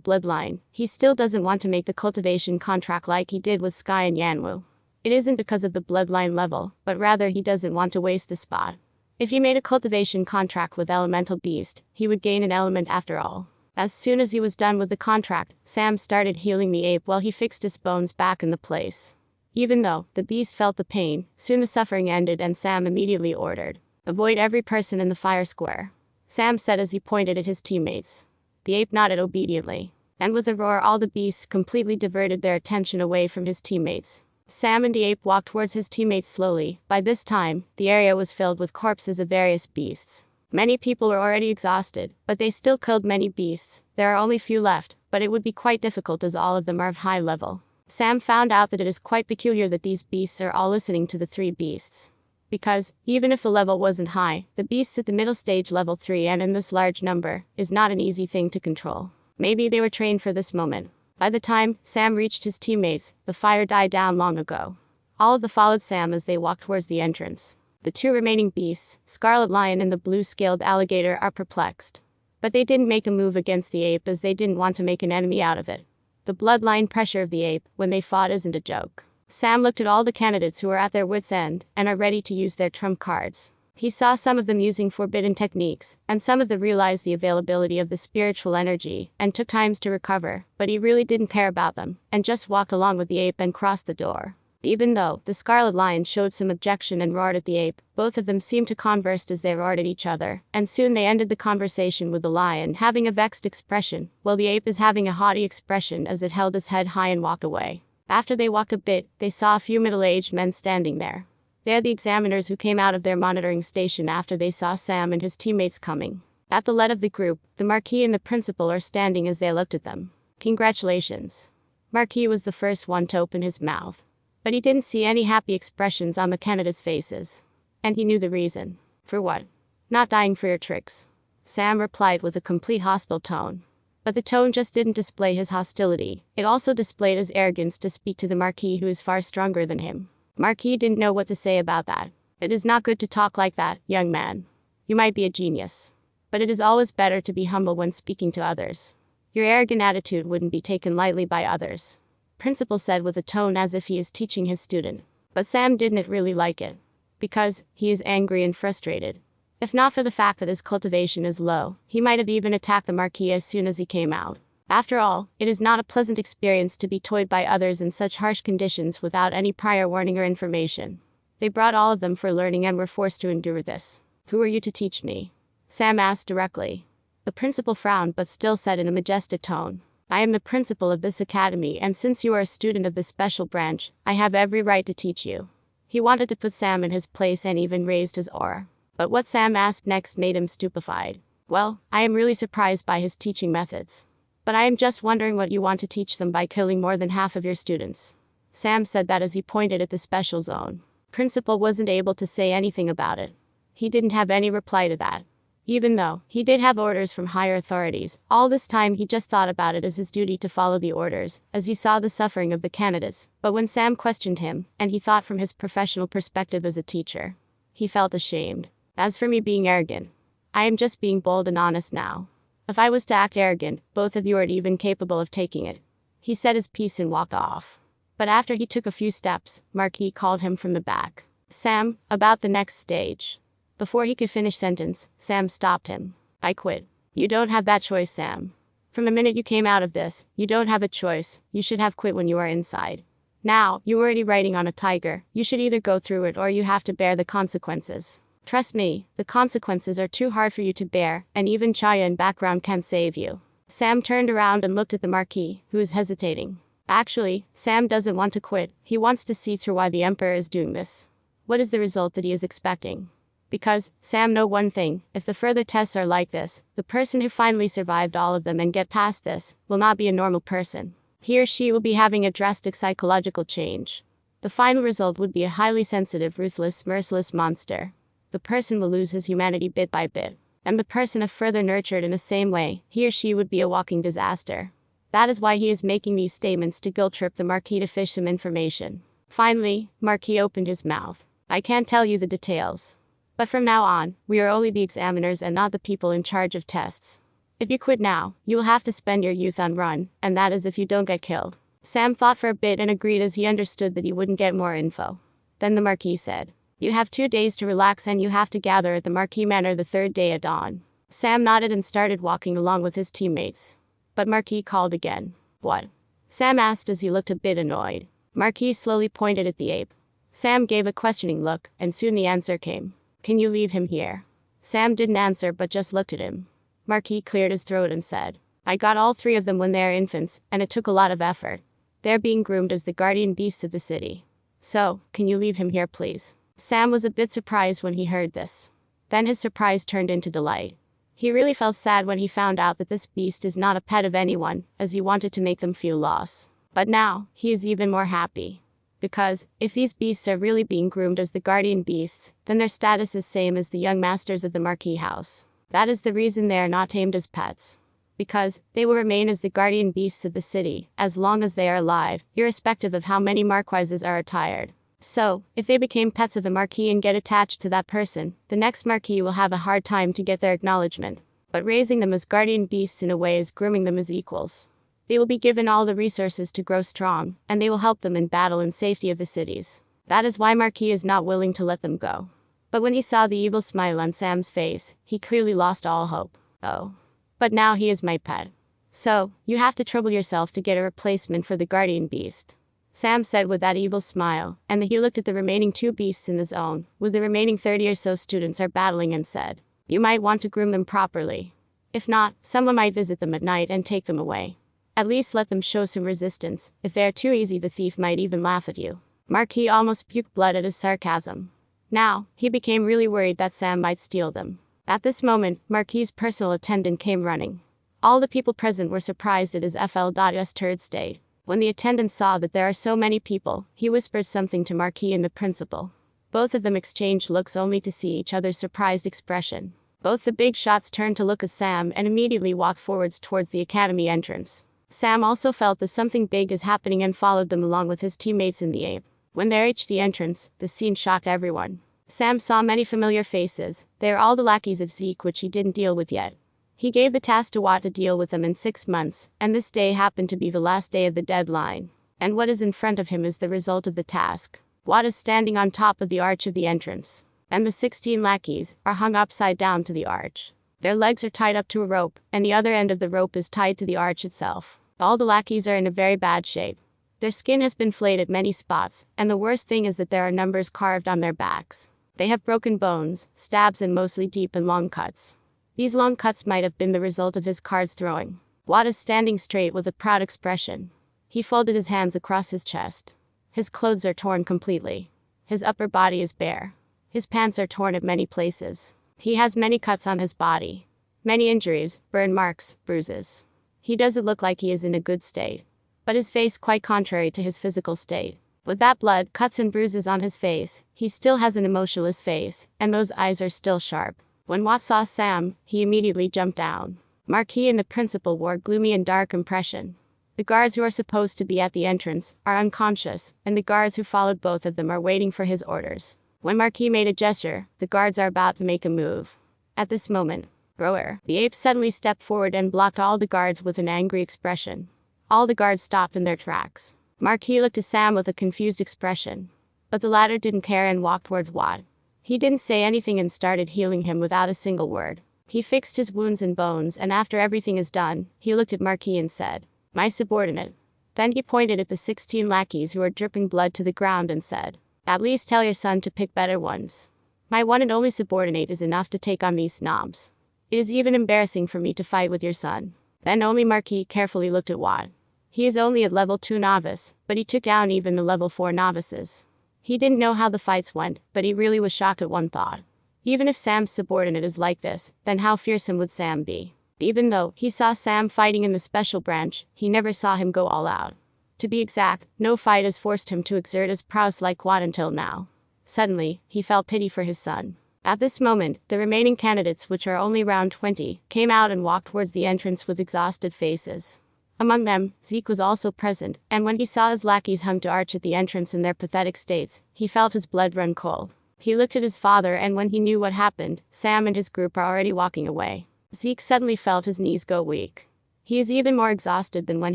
bloodline, he still doesn't want to make the cultivation contract like he did with Sky and Yanwu. It isn't because of the bloodline level, but rather he doesn't want to waste the spot. If he made a cultivation contract with Elemental Beast, he would gain an element after all. As soon as he was done with the contract, Sam started healing the ape while he fixed his bones back in the place. Even though the beast felt the pain, soon the suffering ended and Sam immediately ordered, avoid every person in the fire square. Sam said as he pointed at his teammates. The ape nodded obediently, and with a roar all the beasts completely diverted their attention away from his teammates. Sam and the ape walked towards his teammates slowly. By this time, the area was filled with corpses of various beasts. Many people were already exhausted, but they still killed many beasts. There are only few left, but it would be quite difficult as all of them are of high level. Sam found out that it is quite peculiar that these beasts are all listening to the three beasts. Because, even if the level wasn't high, the beasts at the middle stage level 3 and in this large number, is not an easy thing to control. Maybe they were trained for this moment. By the time Sam reached his teammates, the fire died down long ago. All of them followed Sam as they walked towards the entrance. The two remaining beasts, Scarlet Lion and the blue-scaled alligator, are perplexed. But they didn't make a move against the ape as they didn't want to make an enemy out of it. The bloodline pressure of the ape, when they fought, isn't a joke. Sam looked at all the candidates who are at their wits' end and are ready to use their trump cards. He saw some of them using forbidden techniques, and some of them realized the availability of the spiritual energy and took times to recover, but he really didn't care about them, and just walked along with the ape and crossed the door. Even though the Scarlet Lion showed some objection and roared at the ape, both of them seemed to converse as they roared at each other, and soon they ended the conversation with the lion having a vexed expression, while the ape is having a haughty expression as it held its head high and walked away. After they walked a bit, they saw a few middle-aged men standing there. They're the examiners who came out of their monitoring station after they saw Sam and his teammates coming. At the lead of the group, the Marquis and the principal are standing as they looked at them. Congratulations. Marquis was the first one to open his mouth. But he didn't see any happy expressions on the candidates' faces. And he knew the reason. For what? Not dying for your tricks. Sam replied with a complete hostile tone. But the tone just didn't display his hostility, it also displayed his arrogance to speak to the Marquis, who is far stronger than him. Marquis didn't know what to say about that. It is not good to talk like that, young man. You might be a genius. But it is always better to be humble when speaking to others. Your arrogant attitude wouldn't be taken lightly by others. Principal said with a tone as if he is teaching his student. But Sam didn't really like it. Because he is angry and frustrated. If not for the fact that his cultivation is low, he might have even attacked the Marquis as soon as he came out. After all, it is not a pleasant experience to be toyed by others in such harsh conditions without any prior warning or information. They brought all of them for learning and were forced to endure this. Who are you to teach me? Sam asked directly. The principal frowned but still said in a majestic tone. I am the principal of this academy, and since you are a student of this special branch, I have every right to teach you. He wanted to put Sam in his place and even raised his aura. But what Sam asked next made him stupefied. Well, I am really surprised by his teaching methods. But I am just wondering what you want to teach them by killing more than half of your students. Sam said that as he pointed at the special zone. Principal wasn't able to say anything about it. He didn't have any reply to that. Even though he did have orders from higher authorities, all this time he just thought about it as his duty to follow the orders, as he saw the suffering of the candidates. But when Sam questioned him, and he thought from his professional perspective as a teacher, he felt ashamed. As for me being arrogant, I am just being bold and honest now. If I was to act arrogant, both of you aren't even capable of taking it. He said his piece and walked off. But after he took a few steps, Marquis called him from the back. Sam, about the next stage. Before he could finish sentence, Sam stopped him. I quit. You don't have that choice, Sam. From the minute you came out of this, you don't have a choice. You should have quit when you are inside. Now, you're already riding on a tiger. You should either go through it or you have to bear the consequences. Trust me, the consequences are too hard for you to bear, and even Chaya in background can't save you. Sam turned around and looked at the Marquis, who was hesitating. Actually, Sam doesn't want to quit. He wants to see through why the Emperor is doing this. What is the result that he is expecting? Because, Sam know one thing, if the further tests are like this, the person who finally survived all of them and get past this, will not be a normal person. He or she will be having a drastic psychological change. The final result would be a highly sensitive, ruthless, merciless monster. The person will lose his humanity bit by bit. And the person if further nurtured in the same way, he or she would be a walking disaster. That is why he is making these statements to guilt-trip the Marquis to fish some information. Finally, Marquis opened his mouth. I can't tell you the details. But from now on, we are only the examiners and not the people in charge of tests. If you quit now, you will have to spend your youth on run, and that is if you don't get killed. Sam thought for a bit and agreed as he understood that he wouldn't get more info. Then the Marquis said. You have 2 days to relax and you have to gather at the Marquis Manor the 3rd day at dawn. Sam nodded and started walking along with his teammates. But Marquis called again. What? Sam asked as he looked a bit annoyed. Marquis slowly pointed at the ape. Sam gave a questioning look, and soon the answer came. Can you leave him here? Sam didn't answer but just looked at him. Marquis cleared his throat and said, I got all 3 of them when they are infants, and it took a lot of effort. They're being groomed as the guardian beasts of the city. So, can you leave him here please? Sam was a bit surprised when he heard this. Then his surprise turned into delight. He really felt sad when he found out that this beast is not a pet of anyone, as he wanted to make them feel loss. But now, he is even more happy. Because, if these beasts are really being groomed as the guardian beasts, then their status is same as the young masters of the Marquis house. That is the reason they are not tamed as pets. Because, they will remain as the guardian beasts of the city, as long as they are alive, irrespective of how many marquises are retired. So, if they became pets of the Marquis and get attached to that person, the next Marquis will have a hard time to get their acknowledgement. But raising them as guardian beasts in a way is grooming them as equals. They will be given all the resources to grow strong, and they will help them in battle and safety of the cities. That is why Marquis is not willing to let them go. But when he saw the evil smile on Sam's face, he clearly lost all hope. Oh. But now he is my pet. So, you have to trouble yourself to get a replacement for the guardian beast. Sam said with that evil smile, and then he looked at the remaining 2 beasts in the zone, where the remaining 30 or so students are battling, and said, "You might want to groom them properly. If not, someone might visit them at night and take them away. At least let them show some resistance. If they are too easy, the thief might even laugh at you." Marquis almost puked blood at his sarcasm. Now, he became really worried that Sam might steal them. At this moment, Marquis's personal attendant came running. All the people present were surprised at his FL's turd state. When the attendant saw that there are so many people, he whispered something to Marquis and the principal. Both of them exchanged looks only to see each other's surprised expression. Both the big shots turned to look at Sam and immediately walked forwards towards the academy entrance. Sam also felt that something big is happening and followed them along with his teammates in the ape. When they reached the entrance, the scene shocked everyone. Sam saw many familiar faces. They are all the lackeys of Zeke, which he didn't deal with yet. He gave the task to Watt to deal with them in 6 months, and this day happened to be the last day of the deadline. And what is in front of him is the result of the task. Watt is standing on top of the arch of the entrance, and the 16 lackeys are hung upside down to the arch. Their legs are tied up to a rope, and the other end of the rope is tied to the arch itself. All the lackeys are in a very bad shape. Their skin has been flayed at many spots, and the worst thing is that there are numbers carved on their backs. They have broken bones, stabs, and mostly deep and long cuts. These long cuts might have been the result of his cards throwing. Watt is standing straight with a proud expression. He folded his hands across his chest. His clothes are torn completely. His upper body is bare. His pants are torn at many places. He has many cuts on his body. Many injuries, burn marks, bruises. He doesn't look like he is in a good state. But his face quite contrary to his physical state. With that blood, cuts and bruises on his face, he still has an emotionless face, and those eyes are still sharp. When Watt saw Sam, he immediately jumped down. Marquis and the principal wore gloomy and dark impression. The guards who are supposed to be at the entrance are unconscious, and the guards who followed both of them are waiting for his orders. When Marquis made a gesture, the guards are about to make a move. At this moment, Rower, the ape, suddenly stepped forward and blocked all the guards with an angry expression. All the guards stopped in their tracks. Marquis looked at Sam with a confused expression. But the latter didn't care and walked towards Watt. He didn't say anything and started healing him without a single word. He fixed his wounds and bones, and after everything is done, he looked at Marquis and said, "My subordinate." Then he pointed at the 16 lackeys who were dripping blood to the ground and said, "At least tell your son to pick better ones. My one and only subordinate is enough to take on these snobs. It is even embarrassing for me to fight with your son." Then only Marquis carefully looked at Watt. He is only a level 2 novice, but he took down even the level 4 novices. He didn't know how the fights went, but he really was shocked at one thought. Even if Sam's subordinate is like this, then how fearsome would Sam be? Even though he saw Sam fighting in the special branch, he never saw him go all out. To be exact, no fight has forced him to exert his prowess like Watt until now. Suddenly, he felt pity for his son. At this moment, the remaining candidates, which are only around 20, came out and walked towards the entrance with exhausted faces. Among them, Zeke was also present, and when he saw his lackeys hung to arch at the entrance in their pathetic states, he felt his blood run cold. He looked at his father, and when he knew what happened, Sam and his group are already walking away. Zeke suddenly felt his knees go weak. He is even more exhausted than when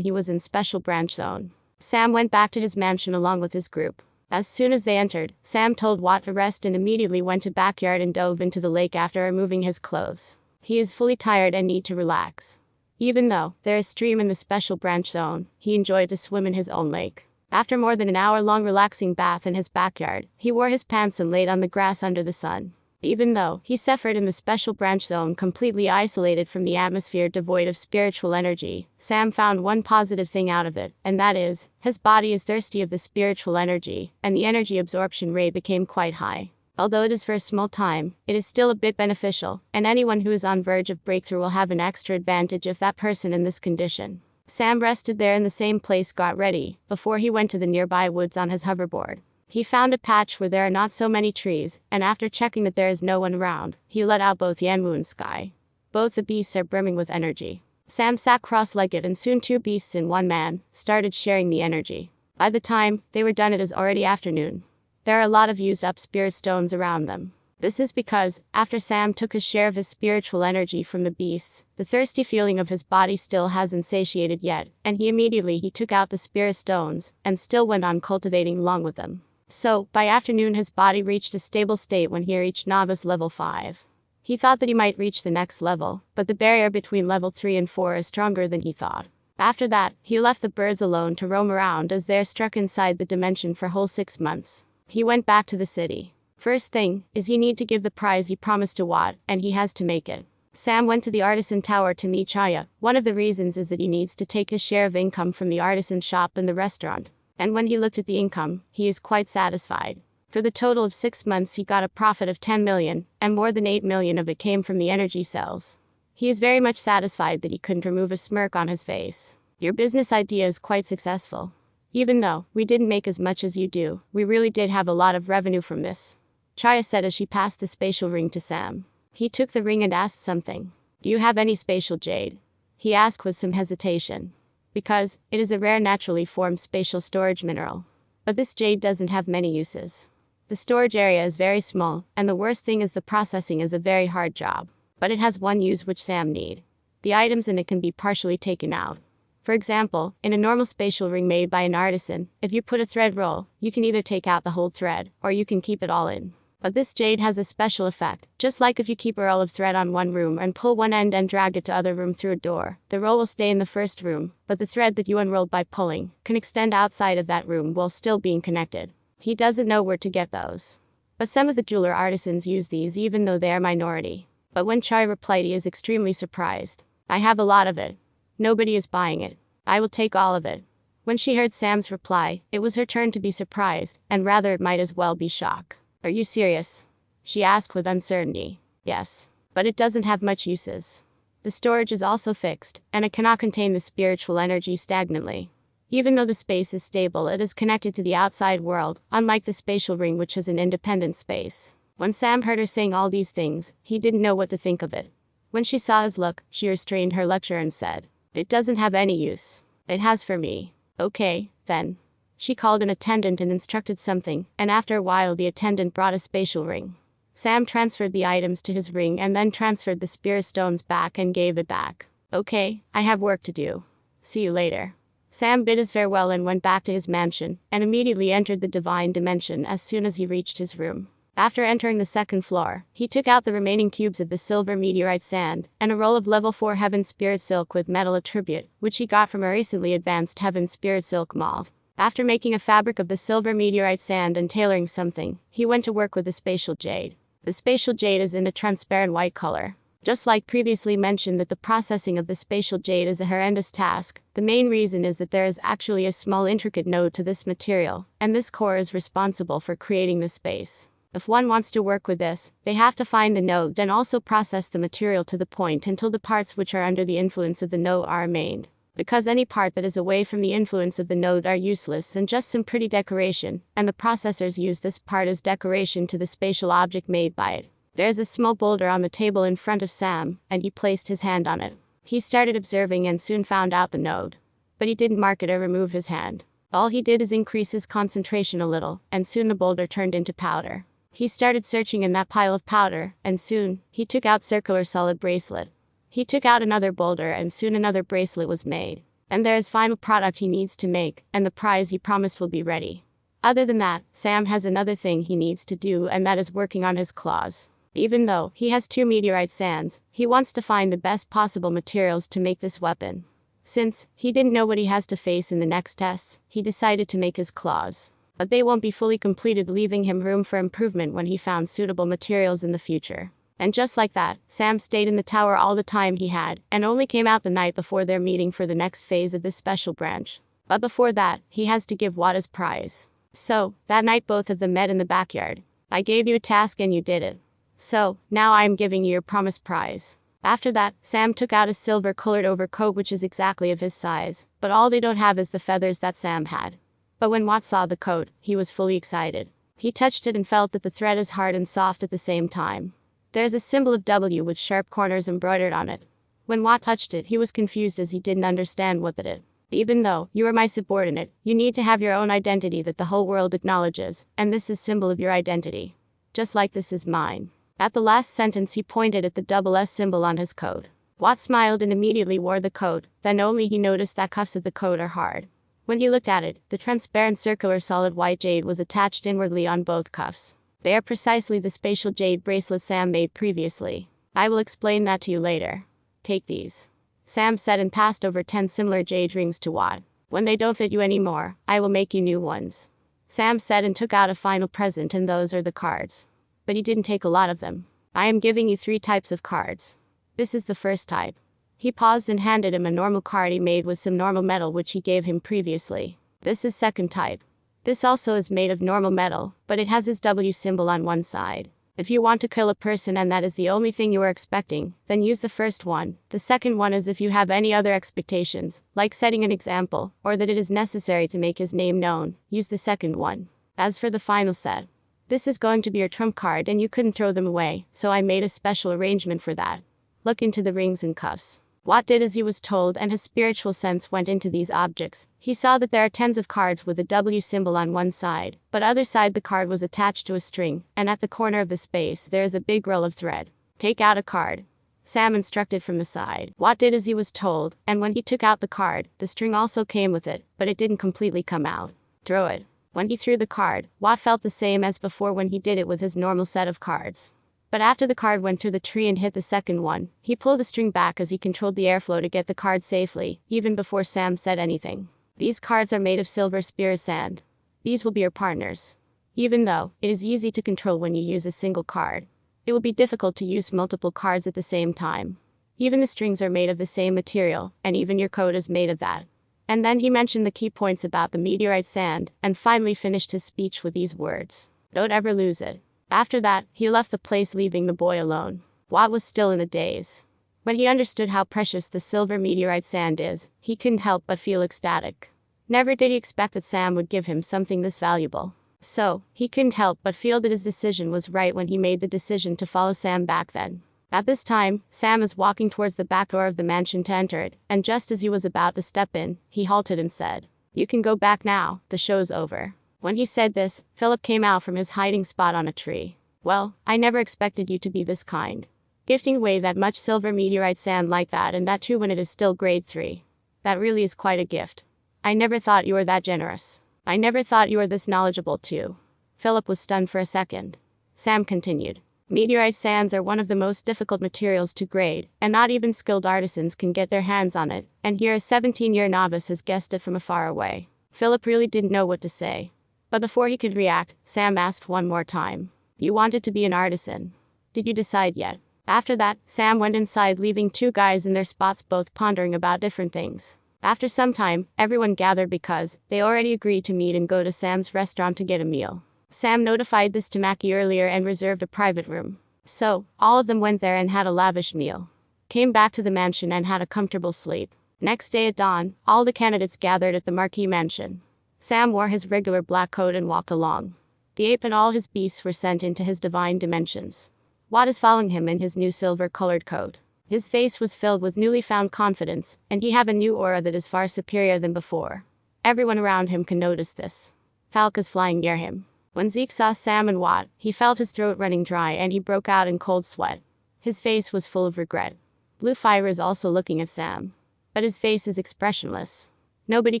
he was in Special Branch Zone. Sam went back to his mansion along with his group. As soon as they entered, Sam told Watt to rest and immediately went to backyard and dove into the lake after removing his clothes. He is fully tired and need to relax. Even though there is stream in the Special Branch Zone, he enjoyed to swim in his own lake. After more than an hour-long relaxing bath in his backyard, he wore his pants and laid on the grass under the sun. Even though he suffered in the Special Branch Zone completely isolated from the atmosphere devoid of spiritual energy, Sam found one positive thing out of it, and that is, his body is thirsty of the spiritual energy, and the energy absorption rate became quite high. Although it is for a small time, it is still a bit beneficial, and anyone who is on verge of breakthrough will have an extra advantage of that person in this condition. Sam rested there in the same place, got ready, before he went to the nearby woods on his hoverboard. He found a patch where there are not so many trees, and after checking that there is no one around, he let out both Yanwu and Sky. Both the beasts are brimming with energy. Sam sat cross-legged, and soon two beasts and one man started sharing the energy. By the time they were done, it is already afternoon. There are a lot of used up spirit stones around them. This is because, after Sam took his share of his spiritual energy from the beasts, the thirsty feeling of his body still hasn't satiated yet, and he took out the spirit stones, and still went on cultivating along with them. So, by afternoon his body reached a stable state when he reached novice level 5. He thought that he might reach the next level, but the barrier between level 3 and 4 is stronger than he thought. After that, he left the birds alone to roam around as they're stuck inside the dimension for whole 6 months. He went back to the city. First thing is he need to give the prize he promised to Watt, and he has to make it. Sam went to the artisan tower to meet Chaya. One of the reasons is that he needs to take his share of income from the artisan shop and the restaurant. And when he looked at the income, he is quite satisfied. For the total of 6 months he got a profit of 10 million, and more than 8 million of it came from the energy cells. He is very much satisfied that he couldn't remove a smirk on his face. Your business idea is quite successful. Even though we didn't make as much as you do, we really did have a lot of revenue from this, Chaya said as she passed the spatial ring to Sam. He took the ring and asked something. Do you have any spatial jade? He asked with some hesitation. Because it is a rare naturally formed spatial storage mineral. But this jade doesn't have many uses. The storage area is very small, and the worst thing is the processing is a very hard job. But it has one use which Sam need. The items in it can be partially taken out. For example, in a normal spatial ring made by an artisan, if you put a thread roll, you can either take out the whole thread, or you can keep it all in. But this jade has a special effect. Just like if you keep a roll of thread on one room and pull one end and drag it to other room through a door, the roll will stay in the first room, but the thread that you unrolled by pulling can extend outside of that room while still being connected. He doesn't know where to get those. But some of the jeweler artisans use these even though they are minority. But when Chai replied, he is extremely surprised. I have a lot of it. Nobody is buying it. I will take all of it. When she heard Sam's reply, it was her turn to be surprised, and rather it might as well be shock. Are you serious? She asked with uncertainty. Yes. But it doesn't have much uses. The storage is also fixed, and it cannot contain the spiritual energy stagnantly. Even though the space is stable, it is connected to the outside world, unlike the spatial ring which is an independent space. When Sam heard her saying all these things, he didn't know what to think of it. When she saw his look, she restrained her lecture and said, "It doesn't have any use. It has for me." Okay, then. She called an attendant and instructed something, and after a while the attendant brought a spatial ring. Sam transferred the items to his ring and then transferred the spirit stones back and gave it back. Okay, I have work to do. See you later. Sam bid his farewell and went back to his mansion, and immediately entered the divine dimension as soon as he reached his room. After entering the second floor, he took out the remaining cubes of the silver meteorite sand, and a roll of level 4 heaven spirit silk with metal attribute, which he got from a recently advanced heaven spirit silk mold. After making a fabric of the silver meteorite sand and tailoring something, he went to work with the spatial jade. The spatial jade is in a transparent white color. Just like previously mentioned that the processing of the spatial jade is a horrendous task, the main reason is that there is actually a small intricate node to this material, and this core is responsible for creating the space. If one wants to work with this, they have to find the node and also process the material to the point until the parts which are under the influence of the node are remained. Because any part that is away from the influence of the node are useless and just some pretty decoration, and the processors use this part as decoration to the spatial object made by it. There is a small boulder on the table in front of Sam, and he placed his hand on it. He started observing and soon found out the node. But he didn't mark it or remove his hand. All he did is increase his concentration a little, and soon the boulder turned into powder. He started searching in that pile of powder, and soon, he took out circular solid bracelet. He took out another boulder and soon another bracelet was made. And there is final product he needs to make, and the prize he promised will be ready. Other than that, Sam has another thing he needs to do, and that is working on his claws. Even though he has 2 meteorite sands, he wants to find the best possible materials to make this weapon. Since he didn't know what he has to face in the next tests, he decided to make his claws. But they won't be fully completed, leaving him room for improvement when he found suitable materials in the future. And just like that, Sam stayed in the tower all the time he had, and only came out the night before their meeting for the next phase of this special branch. But before that, he has to give Watt his prize. So, that night both of them met in the backyard. I gave you a task and you did it. So, now I am giving you your promised prize. After that, Sam took out a silver-colored overcoat which is exactly of his size, but all they don't have is the feathers that Sam had. But when Watt saw the coat, he was fully excited. He touched it and felt that the thread is hard and soft at the same time. There's a symbol of W with sharp corners embroidered on it. When Watt touched it, he was confused as he didn't understand what it is. Even though you are my subordinate, you need to have your own identity that the whole world acknowledges, and this is symbol of your identity. Just like this is mine. At the last sentence he pointed at the double S symbol on his coat. Watt smiled and immediately wore the coat, then only he noticed that cuffs of the coat are hard. When he looked at it, the transparent circular solid white jade was attached inwardly on both cuffs. They are precisely the spatial jade bracelet Sam made previously. I will explain that to you later. Take these. Sam said and passed over 10 similar jade rings to Watt. When they don't fit you anymore, I will make you new ones. Sam said and took out a final present, and those are the cards. But he didn't take a lot of them. I am giving you 3 types of cards. This is the first type. He paused and handed him a normal card he made with some normal metal which he gave him previously. This is second type. This also is made of normal metal, but it has his W symbol on one side. If you want to kill a person and that is the only thing you are expecting, then use the first one. The second one is if you have any other expectations, like setting an example, or that it is necessary to make his name known, use the second one. As for the final set, this is going to be your trump card and you couldn't throw them away, so I made a special arrangement for that. Look into the rings and cuffs. Watt did as he was told and his spiritual sense went into these objects. He saw that there are tens of cards with a W symbol on one side, but other side the card was attached to a string, and at the corner of the space there is a big roll of thread. Take out a card. Sam instructed from the side. Watt did as he was told, and when he took out the card, the string also came with it, but it didn't completely come out. Throw it. When he threw the card, Watt felt the same as before when he did it with his normal set of cards. But after the card went through the tree and hit the second one, he pulled the string back as he controlled the airflow to get the card safely, even before Sam said anything. These cards are made of silver spirit sand. These will be your partners. Even though it is easy to control when you use a single card, it will be difficult to use multiple cards at the same time. Even the strings are made of the same material, and even your coat is made of that. And then he mentioned the key points about the meteorite sand, and finally finished his speech with these words. Don't ever lose it. After that, he left the place, leaving the boy alone. Watt was still in a daze. When he understood how precious the silver meteorite sand is, he couldn't help but feel ecstatic. Never did he expect that Sam would give him something this valuable. So, he couldn't help but feel that his decision was right when he made the decision to follow Sam back then. At this time, Sam was walking towards the back door of the mansion to enter it, and just as he was about to step in, he halted and said, "You can go back now, the show's over." When he said this, Philip came out from his hiding spot on a tree. "Well, I never expected you to be this kind. Gifting away that much silver meteorite sand like that, and that too when it is still grade 3. That really is quite a gift. I never thought you were that generous. I never thought you were this knowledgeable too." Philip was stunned for a second. Sam continued. "Meteorite sands are one of the most difficult materials to grade, and not even skilled artisans can get their hands on it, and here a 17-year novice has guessed it from afar away." Philip really didn't know what to say. But before he could react, Sam asked one more time. "You wanted to be an artisan. Did you decide yet?" After that, Sam went inside, leaving 2 guys in their spots both pondering about different things. After some time, everyone gathered because they already agreed to meet and go to Sam's restaurant to get a meal. Sam notified this to Mackie earlier and reserved a private room. So, all of them went there and had a lavish meal. Came back to the mansion and had a comfortable sleep. Next day at dawn, all the candidates gathered at the Marquis mansion. Sam wore his regular black coat and walked along. The ape and all his beasts were sent into his divine dimensions. Watt is following him in his new silver-colored coat. His face was filled with newly found confidence, and he have a new aura that is far superior than before. Everyone around him can notice this. Falcons flying near him. When Zeke saw Sam and Watt, he felt his throat running dry and he broke out in cold sweat. His face was full of regret. Blue Fire is also looking at Sam. But his face is expressionless. Nobody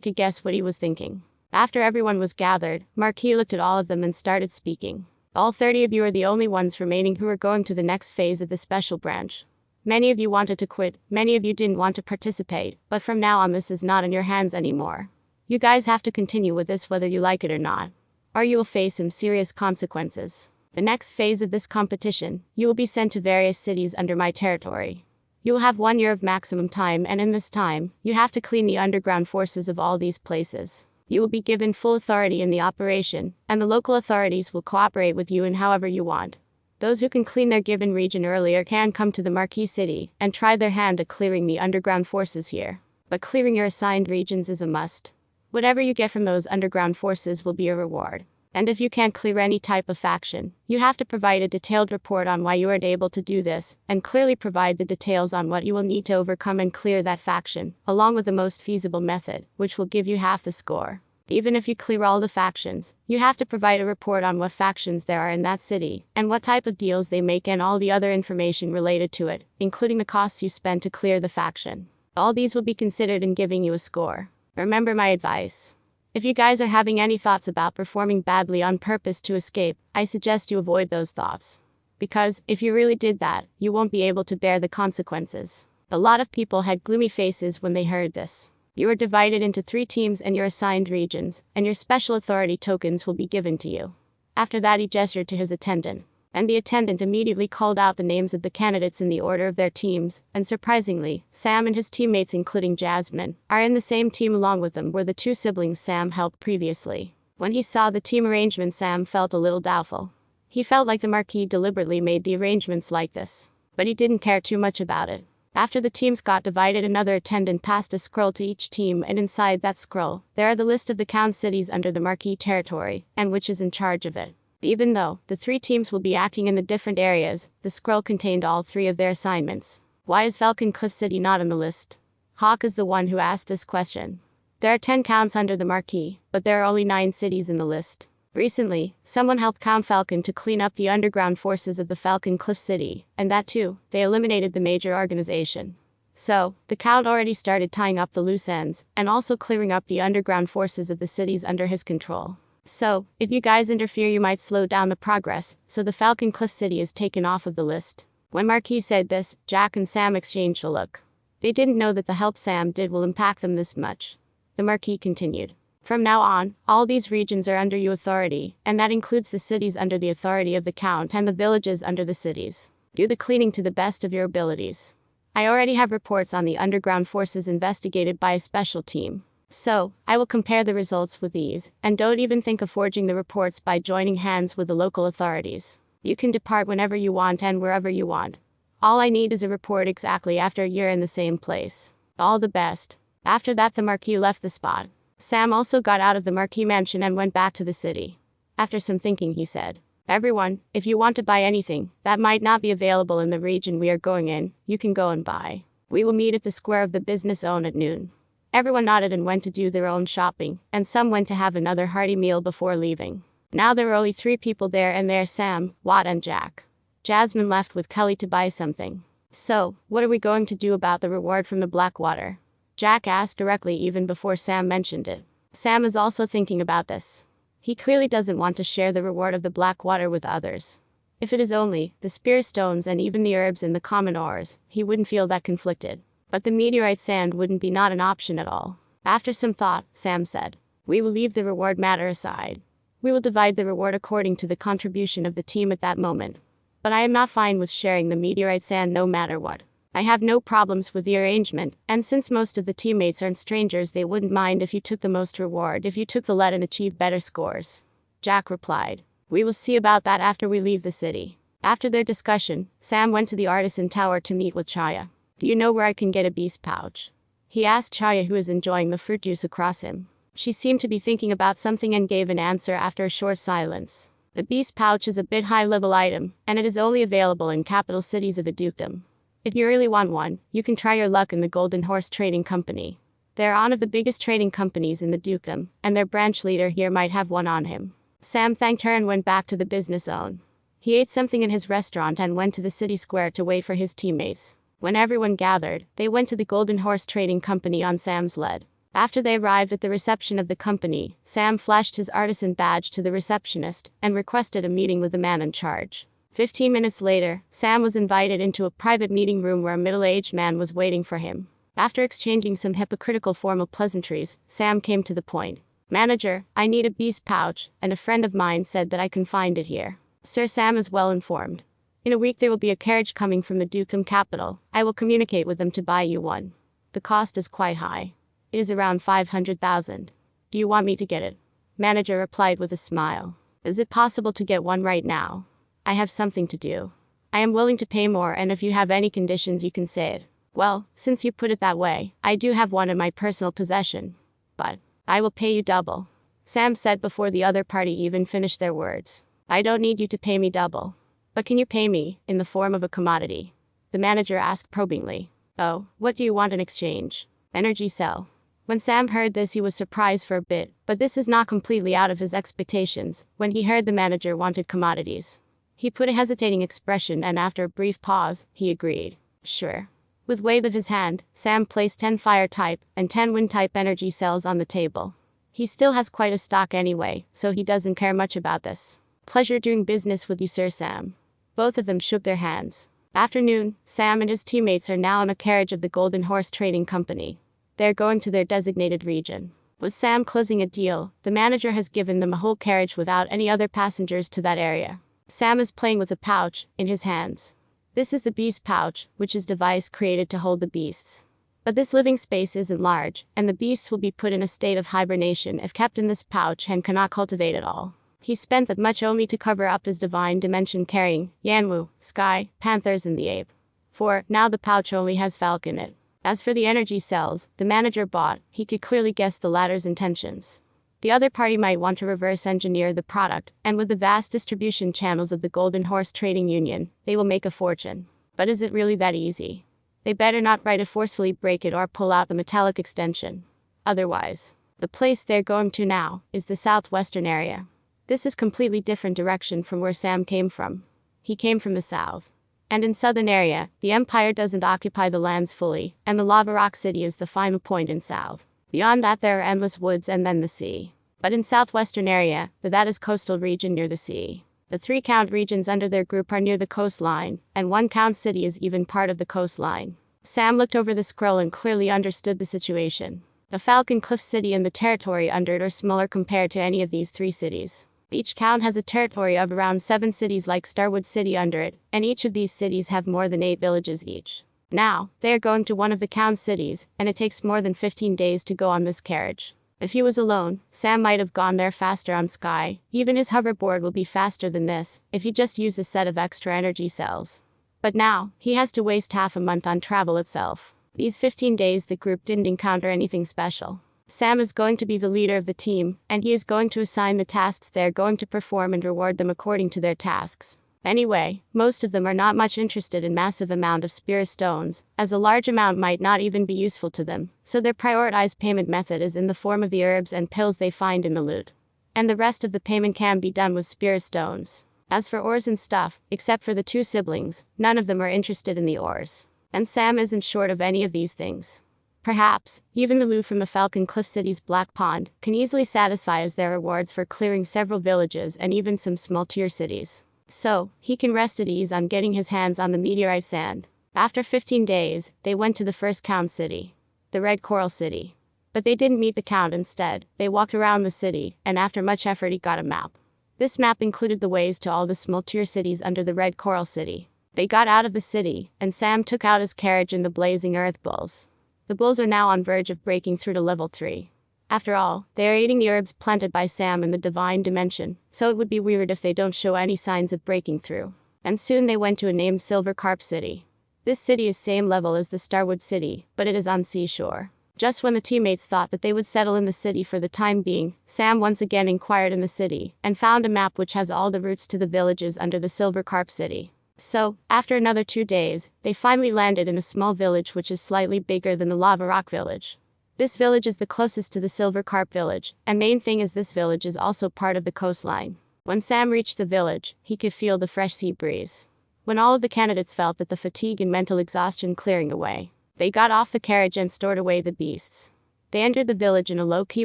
could guess what he was thinking. After everyone was gathered, Marquis looked at all of them and started speaking. "All 30 of you are the only ones remaining who are going to the next phase of the special branch. Many of you wanted to quit, many of you didn't want to participate, but from now on this is not in your hands anymore. You guys have to continue with this whether you like it or not, or you will face some serious consequences. The next phase of this competition, you will be sent to various cities under my territory. You will have 1 year of maximum time, and in this time, you have to clean the underground forces of all these places. You will be given full authority in the operation, and the local authorities will cooperate with you in however you want. Those who can clean their given region earlier can come to the Marquee City and try their hand at clearing the underground forces here. But clearing your assigned regions is a must. Whatever you get from those underground forces will be a reward. And if you can't clear any type of faction, you have to provide a detailed report on why you aren't able to do this, and clearly provide the details on what you will need to overcome and clear that faction, along with the most feasible method, which will give you half the score. Even if you clear all the factions, you have to provide a report on what factions there are in that city, and what type of deals they make and all the other information related to it, including the costs you spend to clear the faction. All these will be considered in giving you a score. Remember my advice. If you guys are having any thoughts about performing badly on purpose to escape, I suggest you avoid those thoughts. Because, if you really did that, you won't be able to bear the consequences. A lot of people had gloomy faces when they heard this. You are divided into 3 teams and your assigned regions, and your special authority tokens will be given to you. After that he gestured to his attendant, and the attendant immediately called out the names of the candidates in the order of their teams, and surprisingly, Sam and his teammates including Jasmine, are in the same team. Along with them were the 2 siblings Sam helped previously. When he saw the team arrangement, Sam felt a little doubtful. He felt like the Marquis deliberately made the arrangements like this, but he didn't care too much about it. After the teams got divided, another attendant passed a scroll to each team, and inside that scroll, there are the list of the count cities under the Marquis territory, and which is in charge of it. Even though the 3 teams will be acting in the different areas, the scroll contained all 3 of their assignments. Why is Falcon Cliff City not on the list? Hawk is the one who asked this question. There are 10 counts under the Marquis, but there are only 9 cities in the list. Recently, someone helped Count Falcon to clean up the underground forces of the Falcon Cliff City, and that too, they eliminated the major organization. So, the Count already started tying up the loose ends, and also clearing up the underground forces of the cities under his control. So, if you guys interfere you might slow down the progress, so the Falcon Cliff City is taken off of the list. When Marquis said this, Jack and Sam exchanged a look. They didn't know that the help Sam did will impact them this much. The Marquis continued. From now on, all these regions are under your authority, and that includes the cities under the authority of the Count and the villages under the cities. Do the cleaning to the best of your abilities. I already have reports on the underground forces investigated by a special team. So, I will compare the results with these, and don't even think of forging the reports by joining hands with the local authorities. You can depart whenever you want and wherever you want. All I need is a report exactly after a year in the same place. All the best. After that the Marquis left the spot. Sam also got out of the Marquis mansion and went back to the city. After some thinking he said, "Everyone, if you want to buy anything that might not be available in the region we are going in, you can go and buy. We will meet at the square of the business zone at noon." Everyone nodded and went to do their own shopping, and some went to have another hearty meal before leaving. Now there were only 3 people there, and they're Sam, Watt and Jack. Jasmine left with Kelly to buy something. "So, what are we going to do about the reward from the Blackwater?" Jack asked directly even before Sam mentioned it. Sam is also thinking about this. He clearly doesn't want to share the reward of the Blackwater with others. If it is only the spear stones and even the herbs and the common ores, he wouldn't feel that conflicted. But the meteorite sand wouldn't be not an option at all. After some thought, Sam said, "We will leave the reward matter aside. We will divide the reward according to the contribution of the team at that moment. But I am not fine with sharing the meteorite sand no matter what. I have no problems with the arrangement, and since most of the teammates aren't strangers they wouldn't mind if you took the most reward if you took the lead and achieved better scores." Jack replied, "We will see about that after we leave the city." After their discussion, Sam went to the Artisan Tower to meet with Chaya. "Do you know where I can get a beast pouch?" he asked Chaya, who was enjoying the fruit juice across him. She seemed to be thinking about something and gave an answer after a short silence. "The beast pouch is a bit high-level item, and it is only available in capital cities of a dukedom. If you really want one, you can try your luck in the Golden Horse Trading Company. They are one of the biggest trading companies in the dukedom, and their branch leader here might have one on him." Sam thanked her and went back to the business zone. He ate something in his restaurant and went to the city square to wait for his teammates. When everyone gathered, they went to the Golden Horse Trading Company on Sam's lead. After they arrived at the reception of the company, Sam flashed his artisan badge to the receptionist and requested a meeting with the man in charge. 15 minutes later, Sam was invited into a private meeting room where a middle-aged man was waiting for him. After exchanging some hypocritical formal pleasantries, Sam came to the point. "Manager, I need a beast pouch, and a friend of mine said that I can find it here." Sir Sam is well informed. "In a week there will be a carriage coming from the dukedom capital. I will communicate with them to buy you one. The cost is quite high. It is around 500,000. Do you want me to get it?" Manager replied with a smile. "Is it possible to get one right now?" I have something to do. I am willing to pay more, and if you have any conditions you can say it. Well, since you put it that way, I do have one in my personal possession. But I will pay you double, Sam said before the other party even finished their words. I don't need you to pay me double. But can you pay me in the form of a commodity? The manager asked probingly. Oh, what do you want in exchange? Energy cell. When Sam heard this, he was surprised for a bit, but this is not completely out of his expectations when he heard the manager wanted commodities. He put a hesitating expression, and after a brief pause, he agreed. Sure. With wave of his hand, Sam placed 10 fire-type and 10 wind-type energy cells on the table. He still has quite a stock anyway, so he doesn't care much about this. Pleasure doing business with you, Sir Sam. Both of them shook their hands. Afternoon, Sam and his teammates are now in a carriage of the Golden Horse Trading Company. They're going to their designated region. With Sam closing a deal, the manager has given them a whole carriage without any other passengers to that area. Sam is playing with a pouch in his hands. This is the beast pouch, which is a device created to hold the beasts. But this living space isn't large, and the beasts will be put in a state of hibernation if kept in this pouch and cannot cultivate at all. He spent that much only to cover up his divine dimension carrying Yanwu, Sky, Panthers and the ape. For now the pouch only has Falcon in it. As for the energy cells the manager bought, he could clearly guess the latter's intentions. The other party might want to reverse engineer the product, and with the vast distribution channels of the Golden Horse Trading Union, they will make a fortune. But is it really that easy? They better not try to forcefully break it or pull out the metallic extension. Otherwise, the place they're going to now is the southwestern area. This is completely different direction from where Sam came from. He came from the south. And in southern area, the Empire doesn't occupy the lands fully, and the Lava Rock City is the final point in south. Beyond that there are endless woods and then the sea. But in southwestern area, that is coastal region near the sea. The 3 count regions under their group are near the coastline, and 1 count city is even part of the coastline. Sam looked over the scroll and clearly understood the situation. The Falcon Cliff City and the territory under it are smaller compared to any of these 3 cities. Each count has a territory of around 7 cities like Starwood City under it, and each of these cities have more than 8 villages each. Now, they are going to one of the count cities, and it takes more than 15 days to go on this carriage. If he was alone, Sam might have gone there faster on Sky. Even his hoverboard will be faster than this, if he just used a set of extra energy cells. But now, he has to waste half a month on travel itself. These 15 days the group didn't encounter anything special. Sam is going to be the leader of the team, and he is going to assign the tasks they're going to perform and reward them according to their tasks. Anyway, most of them are not much interested in massive amount of spirit stones, as a large amount might not even be useful to them, so their prioritized payment method is in the form of the herbs and pills they find in the loot. And the rest of the payment can be done with spirit stones. As for ores and stuff, except for the 2 siblings, none of them are interested in the ores. And Sam isn't short of any of these things. Perhaps, even the loot from the Falcon Cliff City's Black Pond can easily satisfy as their rewards for clearing several villages and even some small tier cities. So, he can rest at ease on getting his hands on the meteorite sand. After 15 days, they went to the first count city, the Red Coral City. But they didn't meet the count instead, they walked around the city, and after much effort he got a map. This map included the ways to all the small tier cities under the Red Coral City. They got out of the city, and Sam took out his carriage in the blazing earth bulls. The bulls are now on verge of breaking through to level 3. After all, they are eating the herbs planted by Sam in the divine dimension, so it would be weird if they don't show any signs of breaking through. And soon they went to a named Silver Carp City. This city is same level as the Starwood City, but it is on seashore. Just when the teammates thought that they would settle in the city for the time being, Sam once again inquired in the city, and found a map which has all the routes to the villages under the Silver Carp City. So, after another 2 days, they finally landed in a small village which is slightly bigger than the Lava Rock Village. This village is the closest to the Silver Carp Village, and main thing is this village is also part of the coastline. When Sam reached the village, he could feel the fresh sea breeze. When all of the candidates felt that the fatigue and mental exhaustion clearing away, they got off the carriage and stored away the beasts. They entered the village in a low-key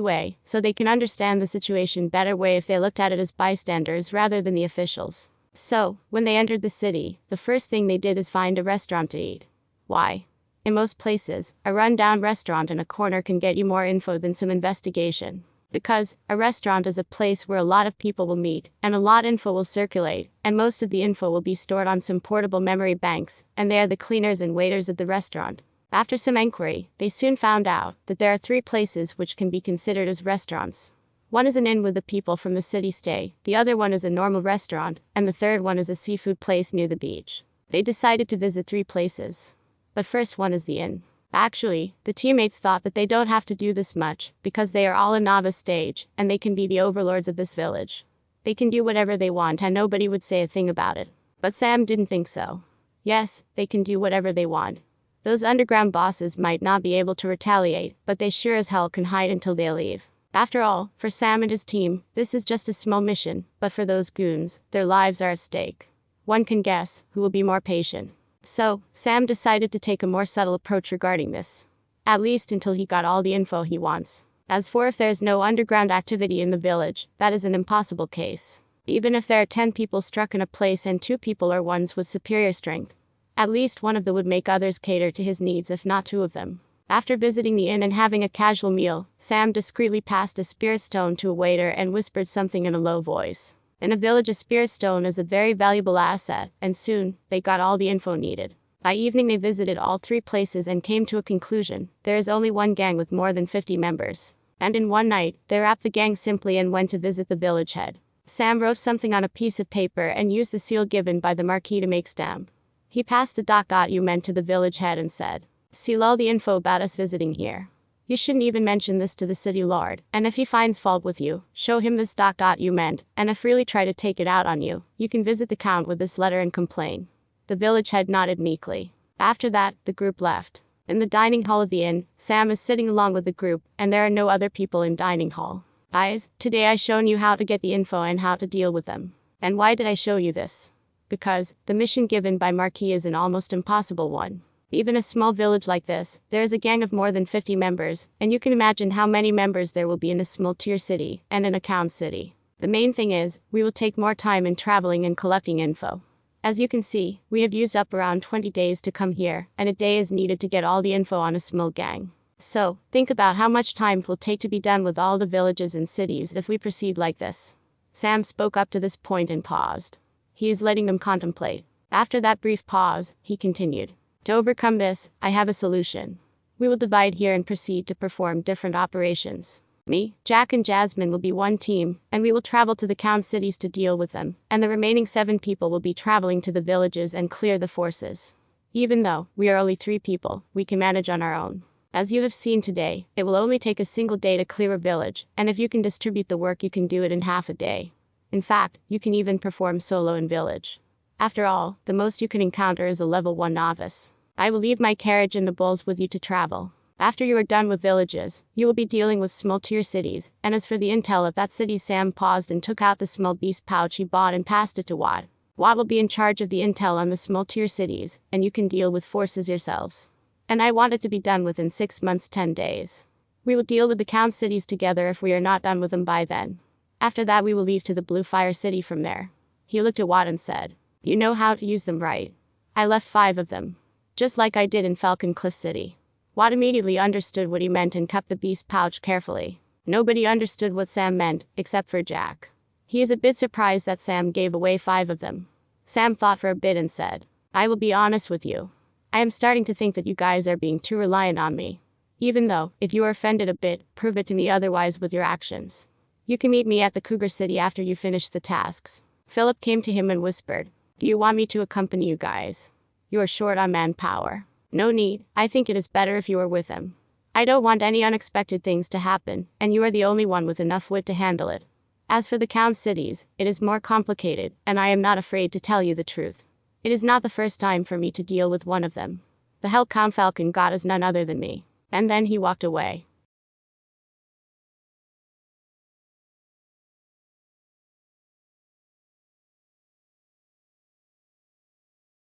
way, so they can understand the situation better way if they looked at it as bystanders rather than the officials. So, when they entered the city, the first thing they did is find a restaurant to eat. Why? In most places, a run-down restaurant in a corner can get you more info than some investigation. Because, a restaurant is a place where a lot of people will meet, and a lot info will circulate, and most of the info will be stored on some portable memory banks, and they are the cleaners and waiters at the restaurant. After some enquiry, they soon found out that there are 3 places which can be considered as restaurants. One is an inn where the people from the city stay, the other one is a normal restaurant, and the third one is a seafood place near the beach. They decided to visit 3 places. But first one is the inn. Actually, the teammates thought that they don't have to do this much, because they are all in novice stage, and they can be the overlords of this village. They can do whatever they want and nobody would say a thing about it. But Sam didn't think so. Yes, they can do whatever they want. Those underground bosses might not be able to retaliate, but they sure as hell can hide until they leave. After all, for Sam and his team, this is just a small mission, but for those goons, their lives are at stake. One can guess who will be more patient. So, Sam decided to take a more subtle approach regarding this. At least until he got all the info he wants. As for if there is no underground activity in the village, that is an impossible case. Even if there are 10 people struck in a place and 2 people are ones with superior strength, at least one of them would make others cater to his needs if not 2 of them. After visiting the inn and having a casual meal, Sam discreetly passed a spirit stone to a waiter and whispered something in a low voice. In a village, a spirit stone is a very valuable asset, and soon, they got all the info needed. By evening they visited all 3 places and came to a conclusion: there is only one gang with more than 50 members. And in one night, they wrapped the gang simply and went to visit the village head. Sam wrote something on a piece of paper and used the seal given by the Marquis to make stamp. He passed the "you" to the village head and said, "Seal all the info about us visiting here. You shouldn't even mention this to the city lord, and if he finds fault with you, show him this "you" and if really try to take it out on you, you can visit the count with this letter and complain." The village head nodded meekly. After that, the group left. In the dining hall of the inn, Sam is sitting along with the group, and there are no other people in dining hall. Guys, today I shown you how to get the info and how to deal with them. And why did I show you this? Because the mission given by Marquis is an almost impossible one. Even a small village like this, there is a gang of more than 50 members, and you can imagine how many members there will be in a small tier city, and in a count city. The main thing is, we will take more time in traveling and collecting info. As you can see, we have used up around 20 days to come here, and a day is needed to get all the info on a small gang. So, think about how much time it will take to be done with all the villages and cities if we proceed like this. Sam spoke up to this point and paused. He is letting them contemplate. After that brief pause, he continued. To overcome this, I have a solution. We will divide here and proceed to perform different operations. Me, Jack and Jasmine will be one team, and we will travel to the count cities to deal with them, and the remaining 7 people will be traveling to the villages and clear the forces. Even though we are only 3 people, we can manage on our own. As you have seen today, it will only take a single day to clear a village, and if you can distribute the work you can do it in half a day. In fact, you can even perform solo in village. After all, the most you can encounter is a level 1 novice. I will leave my carriage and the bulls with you to travel. After you are done with villages, you will be dealing with small tier cities, and as for the intel of that city, Sam paused and took out the small beast pouch he bought and passed it to Watt. Watt will be in charge of the intel on the small tier cities, and you can deal with forces yourselves. And I want it to be done within 6 months 10 days. We will deal with the count cities together if we are not done with them by then. After that we will leave to the Blue Fire City from there. He looked at Watt and said, "You know how to use them, right? I left 5 of them. Just like I did in Falcon Cliff City." Watt immediately understood what he meant and kept the beast pouch carefully. Nobody understood what Sam meant, except for Jack. He is a bit surprised that Sam gave away 5 of them. Sam thought for a bit and said, "I will be honest with you. I am starting to think that you guys are being too reliant on me. Even though, if you are offended a bit, prove it to me otherwise with your actions. You can meet me at the Cougar City after you finish the tasks." Philip came to him and whispered, "Do you want me to accompany you guys? You are short on manpower." "No need, I think it is better if you are with them. I don't want any unexpected things to happen, and you are the only one with enough wit to handle it. As for the count cities, it is more complicated, and I am not afraid to tell you the truth. It is not the first time for me to deal with one of them. The Hell Count Falcon God is none other than me." And then he walked away.